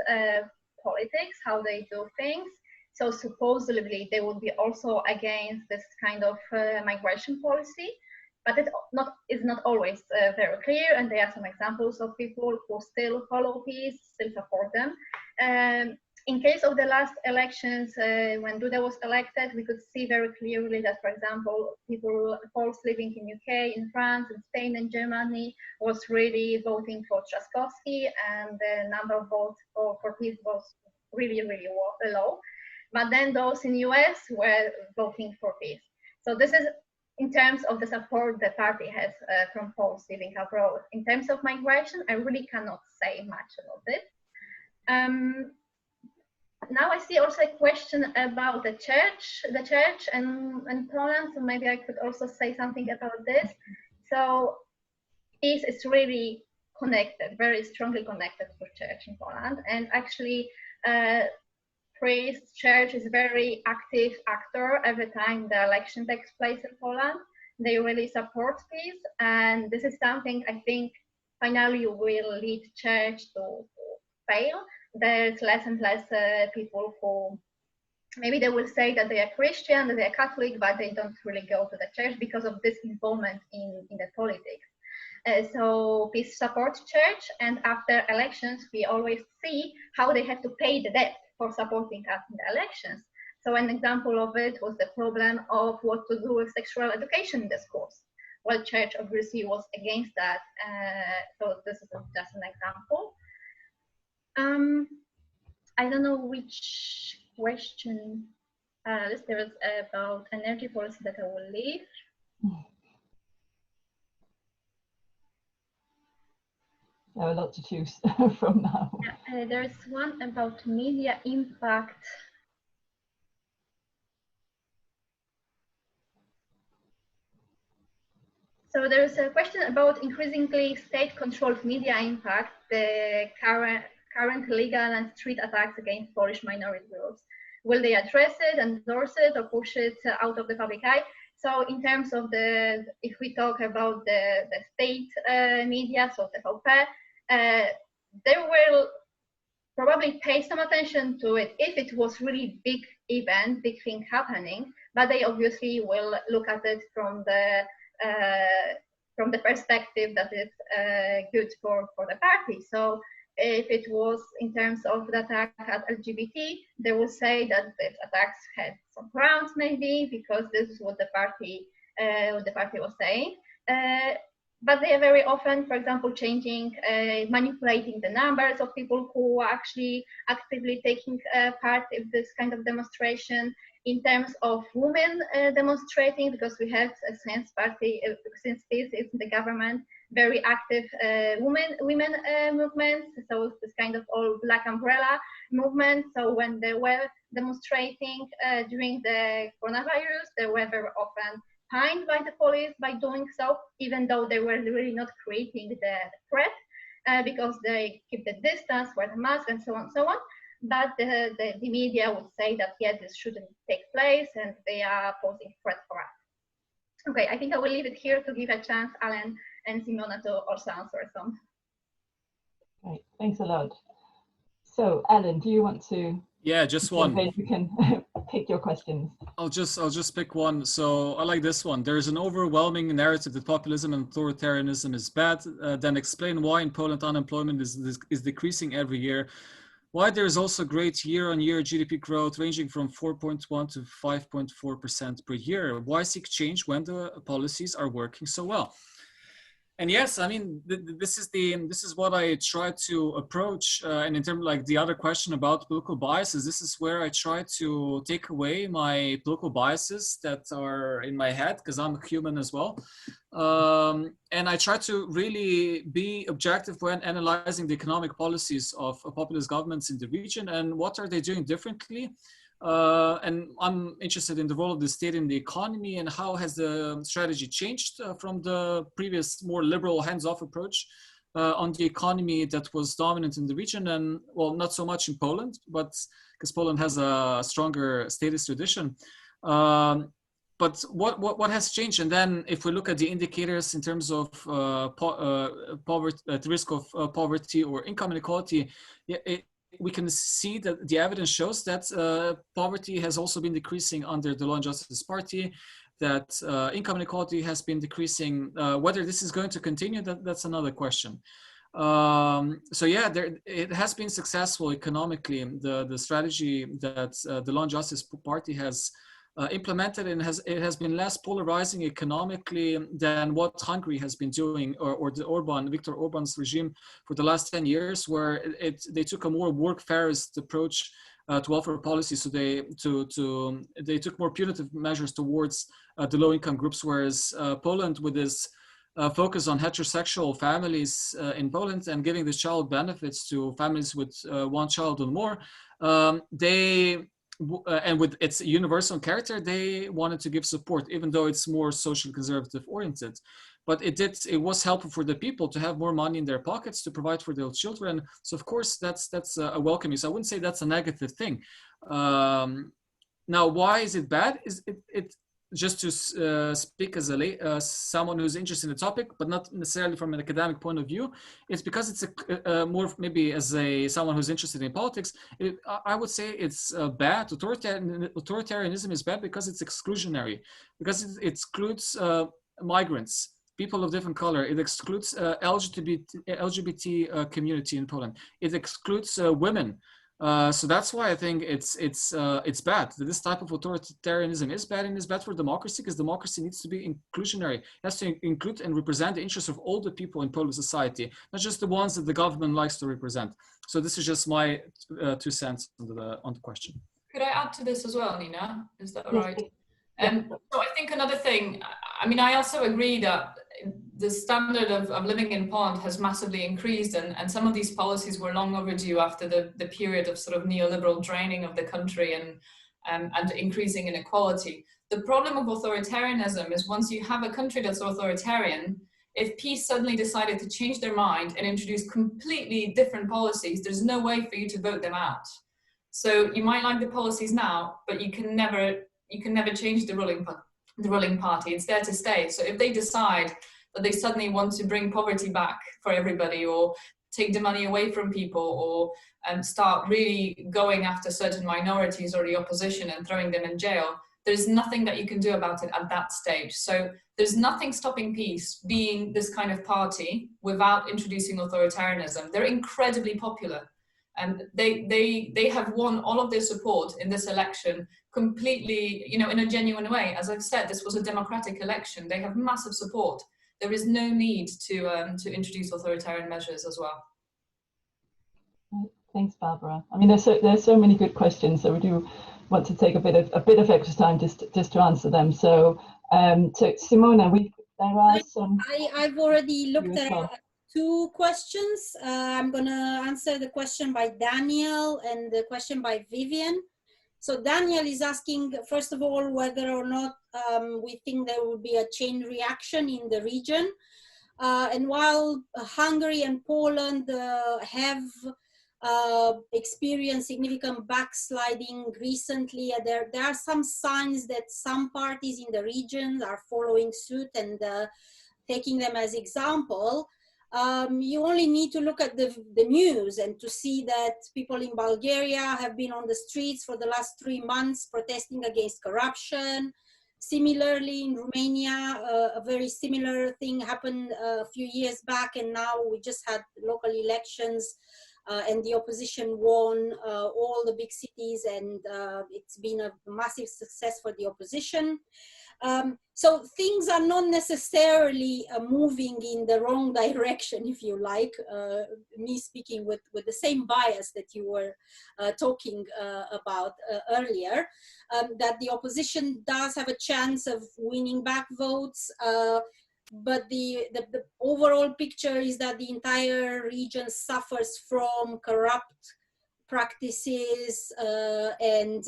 politics, how they do things. So supposedly they would be also against this kind of migration policy, but it is not always very clear. And there are some examples of people who still follow peace, still support them. In case of the last elections, when Duda was elected, we could see very clearly that, for example, Poles living in UK, in France, in Spain, and Germany was really voting for Trzaskowski, and the number of votes for peace was really, really low. But then those in US were voting for peace. So this is in terms of the support the party has from Poles living abroad. In terms of migration, I really cannot say much about it. Now I see also a question about the church and Poland, so maybe I could also say something about this. So peace is really connected, very strongly connected to church in Poland, and actually priest, church is very active actor every time the election takes place in Poland. They really support peace, and this is something I think finally will lead church to fail. There's less and less people who maybe they will say that they are Christian, that they are Catholic, but they don't really go to the church because of this involvement in the politics. So peace supports church, and after elections, we always see how they have to pay the debt for supporting us in the elections. So an example of it was the problem of what to do with sexual education in the schools. Well, church obviously was against that. So this is just an example. I don't know which question there is about energy policy that I will leave. There are a lot to choose from now. There is one about media impact. So there is a question about increasingly state-controlled media impact, the current legal and street attacks against Polish minority groups. Will they address it, endorse it, or push it out of the public eye? So in terms of if we talk about the state media, so TVP, they will probably pay some attention to it if it was really big event, big thing happening, but they obviously will look at it from the perspective that it's good for the party. So if it was in terms of the attack at LGBT, they will say that the attacks had some grounds maybe because this is what the party was saying. But they are very often, for example, manipulating the numbers of people who are actually actively taking part in this kind of demonstration. In terms of women demonstrating, because we have since peace is in the government, very active women movements. So this kind of all black umbrella movement. So when they were demonstrating during the coronavirus, they were very often fined by the police by doing so, even though they were really not creating the threat because they keep the distance, wear the mask, and so on and so on. But the media would say that, yeah, this shouldn't take place and they are posing threat for us. Okay, I think I will leave it here to give a chance, Alen and Simona, to also answer some. Right, thanks a lot. So, Alen, do you want to? Yeah, just one. You can pick your questions. I'll just pick one. So I like this one. There is an overwhelming narrative that populism and authoritarianism is bad. Then explain why in Poland unemployment is decreasing every year. Why there is also great year-on-year GDP growth ranging from 4.1 to 5.4% per year. Why seek change when the policies are working so well? And yes, I mean, this is what I try to approach. And in terms of like the other question about political biases, this is where I try to take away my political biases that are in my head, because I'm a human as well. And I try to really be objective when analyzing the economic policies of populist governments in the region and what are they doing differently. And I'm interested in the role of the state in the economy and how has the strategy changed from the previous more liberal hands-off approach on the economy that was dominant in the region, and well, not so much in Poland, but because Poland has a stronger statist tradition. But what has changed? And then if we look at the indicators in terms of poverty, the risk of poverty or income inequality, we can see that the evidence shows that poverty has also been decreasing under the Law and Justice Party, that income inequality has been decreasing. Whether this is going to continue, that's another question. So yeah, it has been successful economically, the strategy that the Law and Justice Party has implemented, and it has been less polarizing economically than what Hungary has been doing, or the Viktor Orban's regime for the last 10 years, where they took a more work-farist approach to welfare policy. So they took more punitive measures towards the low-income groups, whereas Poland, with this focus on heterosexual families in Poland and giving the child benefits to families with one child or more, and with its universal character, they wanted to give support, even though it's more social conservative oriented. But it was helpful for the people to have more money in their pockets to provide for their children. So of course, that's a welcome use. I wouldn't say that's a negative thing. Now, why is it bad? Is it just to speak as someone who's interested in the topic, but not necessarily from an academic point of view, it's because it's more maybe as someone who's interested in politics. I would say it's bad. Authoritarianism is bad because it's exclusionary, because it excludes migrants, people of different color. It excludes LGBT community in Poland. It excludes women. So that's why I think it's bad. This type of authoritarianism is bad, and is bad for democracy, because democracy needs to be inclusionary. It has to include and represent the interests of all the people in Polish society, not just the ones that the government likes to represent. So this is just my 2 cents on the question. Could I add to this as well, Nina? Is that all Yes, right? yeah. So I think another thing, I mean, I also agree that the standard of living in Poland has massively increased, and some of these policies were long overdue after the period of sort of neoliberal draining of the country and increasing inequality. The problem of authoritarianism is once you have a country that's authoritarian, if peace suddenly decided to change their mind and introduce completely different policies, there's no way for you to vote them out. So you might like the policies now, but you can never change the ruling party. It's there to stay. So if they decide that they suddenly want to bring poverty back for everybody, or take the money away from people, or start really going after certain minorities or the opposition and throwing them in jail, there's nothing that you can do about it at that stage. So there's nothing stopping peace being this kind of party without introducing authoritarianism. They're incredibly popular. And they have won all of their support in this election completely, in a genuine way. As I've said, this was a democratic election. They have massive support. There is no need to introduce authoritarian measures as well. Thanks, Barbara. I mean, there's so many good questions, so we do want to take a bit of extra time just to answer them. So, Simona, there are some. I've already looked at 2 questions. I'm going to answer the question by Daniel and the question by Vivian. So Daniel is asking, first of all, whether or not we think there will be a chain reaction in the region. And while Hungary and Poland have experienced significant backsliding recently, there are some signs that some parties in the region are following suit and taking them as example. You only need to look at the news and to see that people in Bulgaria have been on the streets for the last 3 months protesting against corruption. Similarly, in Romania, a very similar thing happened a few years back, and now we just had local elections and the opposition won all the big cities, and it's been a massive success for the opposition. So things are not necessarily moving in the wrong direction, if you like, me speaking with the same bias that you were talking about earlier, that the opposition does have a chance of winning back votes, but the overall picture is that the entire region suffers from corrupt practices and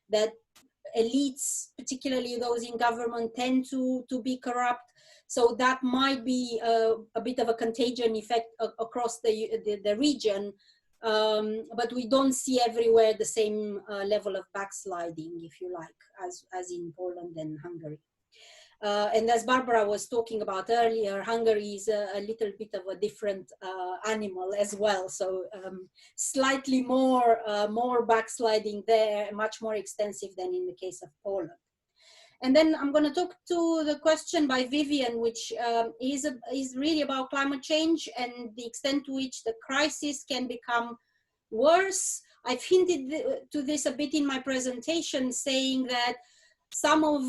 that elites, particularly those in government, tend to be corrupt. So that might be a bit of a contagion effect across the region, but we don't see everywhere the same level of backsliding, if you like, as in Poland and Hungary. And as Barbara was talking about earlier, Hungary is a little bit of a different animal as well. So slightly more backsliding there, much more extensive than in the case of Poland. And then I'm going to talk to the question by Vivian, which is really about climate change and the extent to which the crisis can become worse. I've hinted to this a bit in my presentation, saying that some of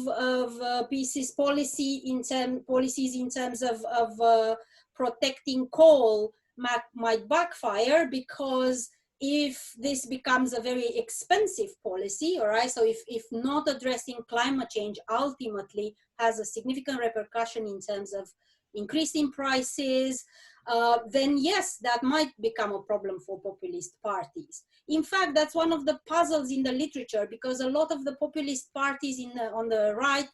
PC's policies in terms of protecting coal might backfire, because if this becomes a very expensive policy, all right, so if not addressing climate change ultimately has a significant repercussion in terms of increasing prices, then yes, that might become a problem for populist parties. In fact, that's one of the puzzles in the literature, because a lot of the populist parties on the right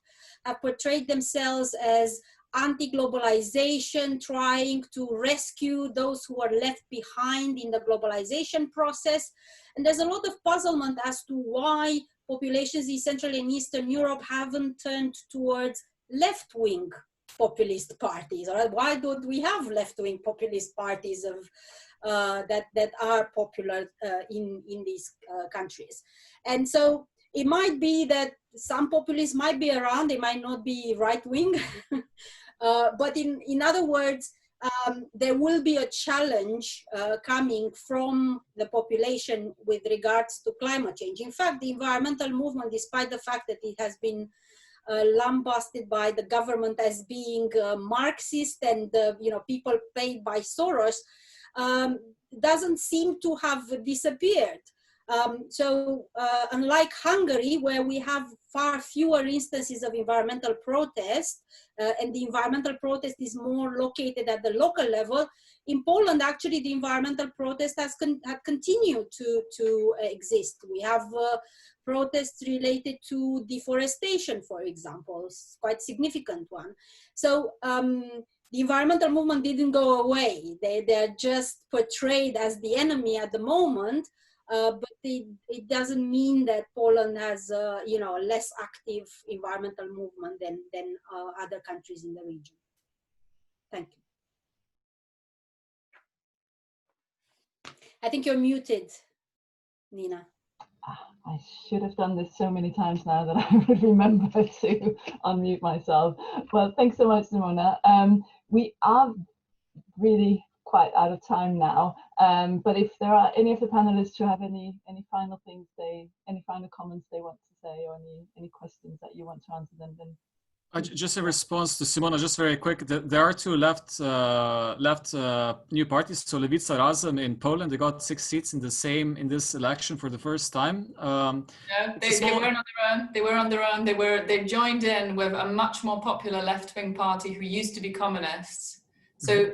have portrayed themselves as anti-globalization, trying to rescue those who are left behind in the globalization process. And there's a lot of puzzlement as to why populations in Central and Eastern Europe haven't turned towards left-wing populist parties. All right? Why don't we have left-wing populist parties that are popular in these countries? And so it might be that some populists might be around, they might not be right-wing, but in other words, there will be a challenge coming from the population with regards to climate change. In fact, the environmental movement, despite the fact that it has been lambasted by the government as being Marxist and people paid by Soros, doesn't seem to have disappeared. So unlike Hungary, where we have far fewer instances of environmental protest, and the environmental protest is more located at the local level, in Poland, actually, the environmental protest has continued to exist. We have protests related to deforestation, for example, quite a significant one. So the environmental movement didn't go away. They're just portrayed as the enemy at the moment, but it doesn't mean that Poland has a less active environmental movement than other countries in the region. Thank you. I think you're muted, Nina. I should have done this so many times now that I would remember to unmute myself. Well, thanks so much, Simona. We are really quite out of time now, but if there are any of the panelists who have any final things any final comments they want to say, or any questions that you want to answer them, then just a response to Simona, just very quick. There are two left new parties. So Lewica Razem in Poland, they got 6 seats in this election for the first time. Yeah, they weren't on their own. They were on their own. They joined in with a much more popular left-wing party who used to be communists. So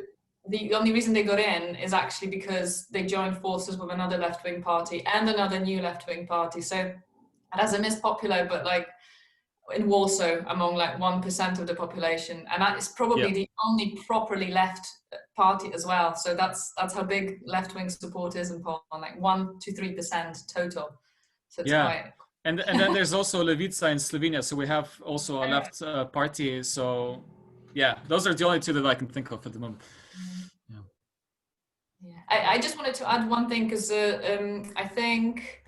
the only reason they got in is actually because they joined forces with another left-wing party and another new left-wing party. So Razem is popular, but like in Warsaw among like 1% of the population, and that is probably the only properly left party as well. So that's how big left-wing support is in Poland, like 1 to 3% total. So it's quite. And then there's also Lewica in Slovenia. So we have also a left party. So yeah, those are the only two that I can think of at the moment. I just wanted to add one thing, because I think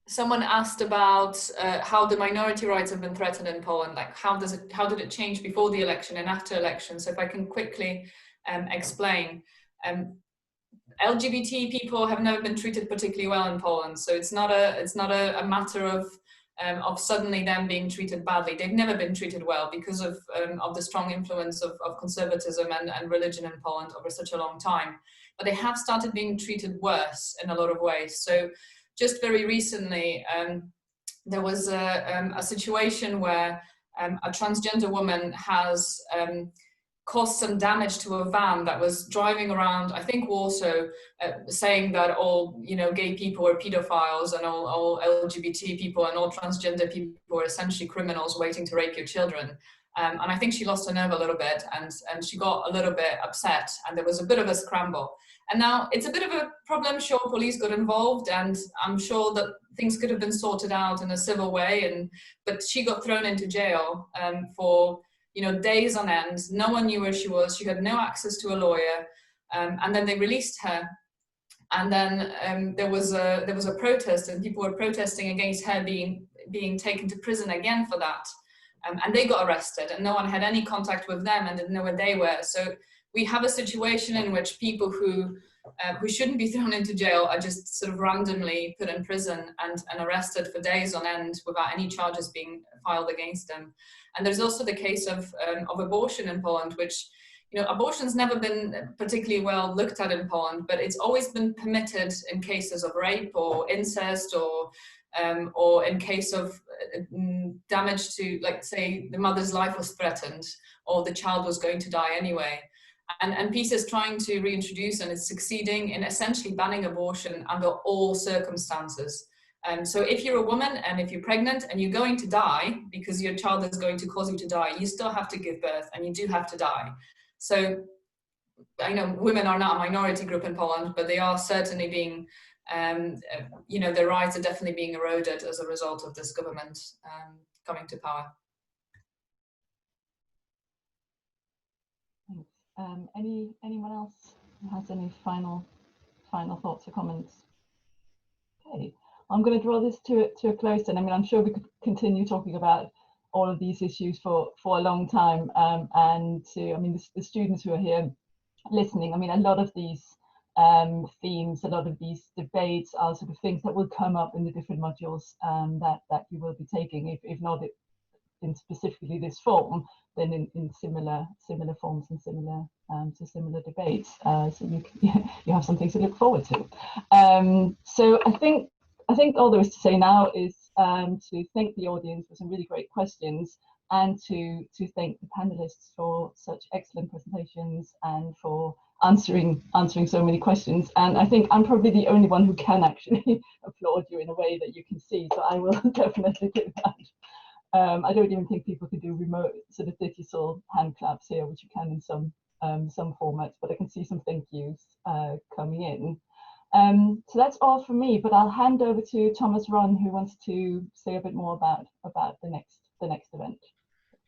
someone asked about how the minority rights have been threatened in Poland. Like how did it change before the election and after election? So if I can quickly explain. LGBT people have never been treated particularly well in Poland, so it's not a matter of suddenly them being treated badly. They've never been treated well because of the strong influence of conservatism and religion in Poland over such a long time. But they have started being treated worse in a lot of ways. So just very recently, there was a situation where a transgender woman has caused some damage to a van that was driving around, I think Warsaw, saying that all gay people are pedophiles and all LGBT people and all transgender people are essentially criminals waiting to rape your children. And I think she lost her nerve a little bit and she got a little bit upset and there was a bit of a scramble. And now it's a bit of a problem. Sure, police got involved and I'm sure that things could have been sorted out in a civil way, but she got thrown into jail for days on end. No one knew where she was. She had no access to a lawyer, and then they released her. And then there was a protest, and people were protesting against her being taken to prison again for that. And they got arrested, and no one had any contact with them and didn't know where they were. So we have a situation in which people who shouldn't be thrown into jail are just sort of randomly put in prison and arrested for days on end without any charges being filed against them. And there's also the case of abortion in Poland, which, abortion's never been particularly well looked at in Poland, but it's always been permitted in cases of rape or incest or in case of damage to, like, say, the mother's life was threatened or the child was going to die anyway. And PiS is trying to reintroduce and is succeeding in essentially banning abortion under all circumstances. So if you're a woman and if you're pregnant and you're going to die because your child is going to cause you to die, you still have to give birth and you do have to die. So I know women are not a minority group in Poland, but they are certainly being, their rights are definitely being eroded as a result of this government coming to power. Anyone else who has any final thoughts or comments? Okay, I'm going to draw this to a close. And I mean, I'm sure we could continue talking about all of these issues for a long time. The students who are here listening, I mean, a lot of these themes, a lot of these debates are sort of things that will come up in the different modules that you will be taking, if not in specifically this form, then in similar forms and similar debates. So you have something to look forward to. So I think all there is to say now is to thank the audience for some really great questions and to thank the panelists for such excellent presentations and for answering so many questions. And I think I'm probably the only one who can actually applaud you in a way that you can see, so I will definitely do that. I don't even think people can do remote sort of digital hand claps here, which you can in some formats, but I can see some thank yous coming in. So that's all from me, but I'll hand over to Thomas Ron, who wants to say a bit more about the next event.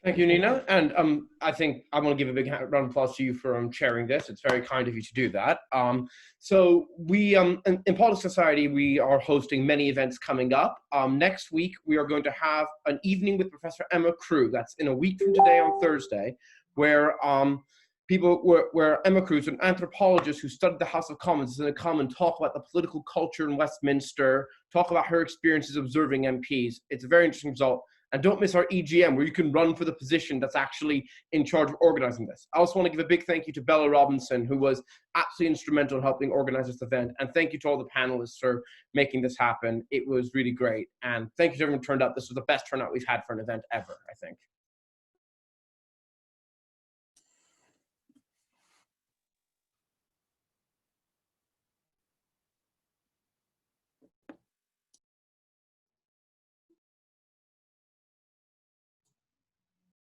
Thank you, Nina. And I think I want to give a big round of applause to you for chairing this. It's very kind of you to do that. So we, in Polish Society, we are hosting many events coming up. Next week, we are going to have an evening with Professor Emma Crew. That's in a week from today on Thursday, where where Emma Crew is an anthropologist who studied the House of Commons, is going to come and talk about the political culture in Westminster, talk about her experiences observing MPs. It's a very interesting result. And don't miss our EGM, where you can run for the position that's actually in charge of organizing this. I also want to give a big thank you to Bella Robinson, who was absolutely instrumental in helping organize this event. And thank you to all the panelists for making this happen. It was really great. And thank you to everyone who turned out. This was the best turnout we've had for an event ever, I think.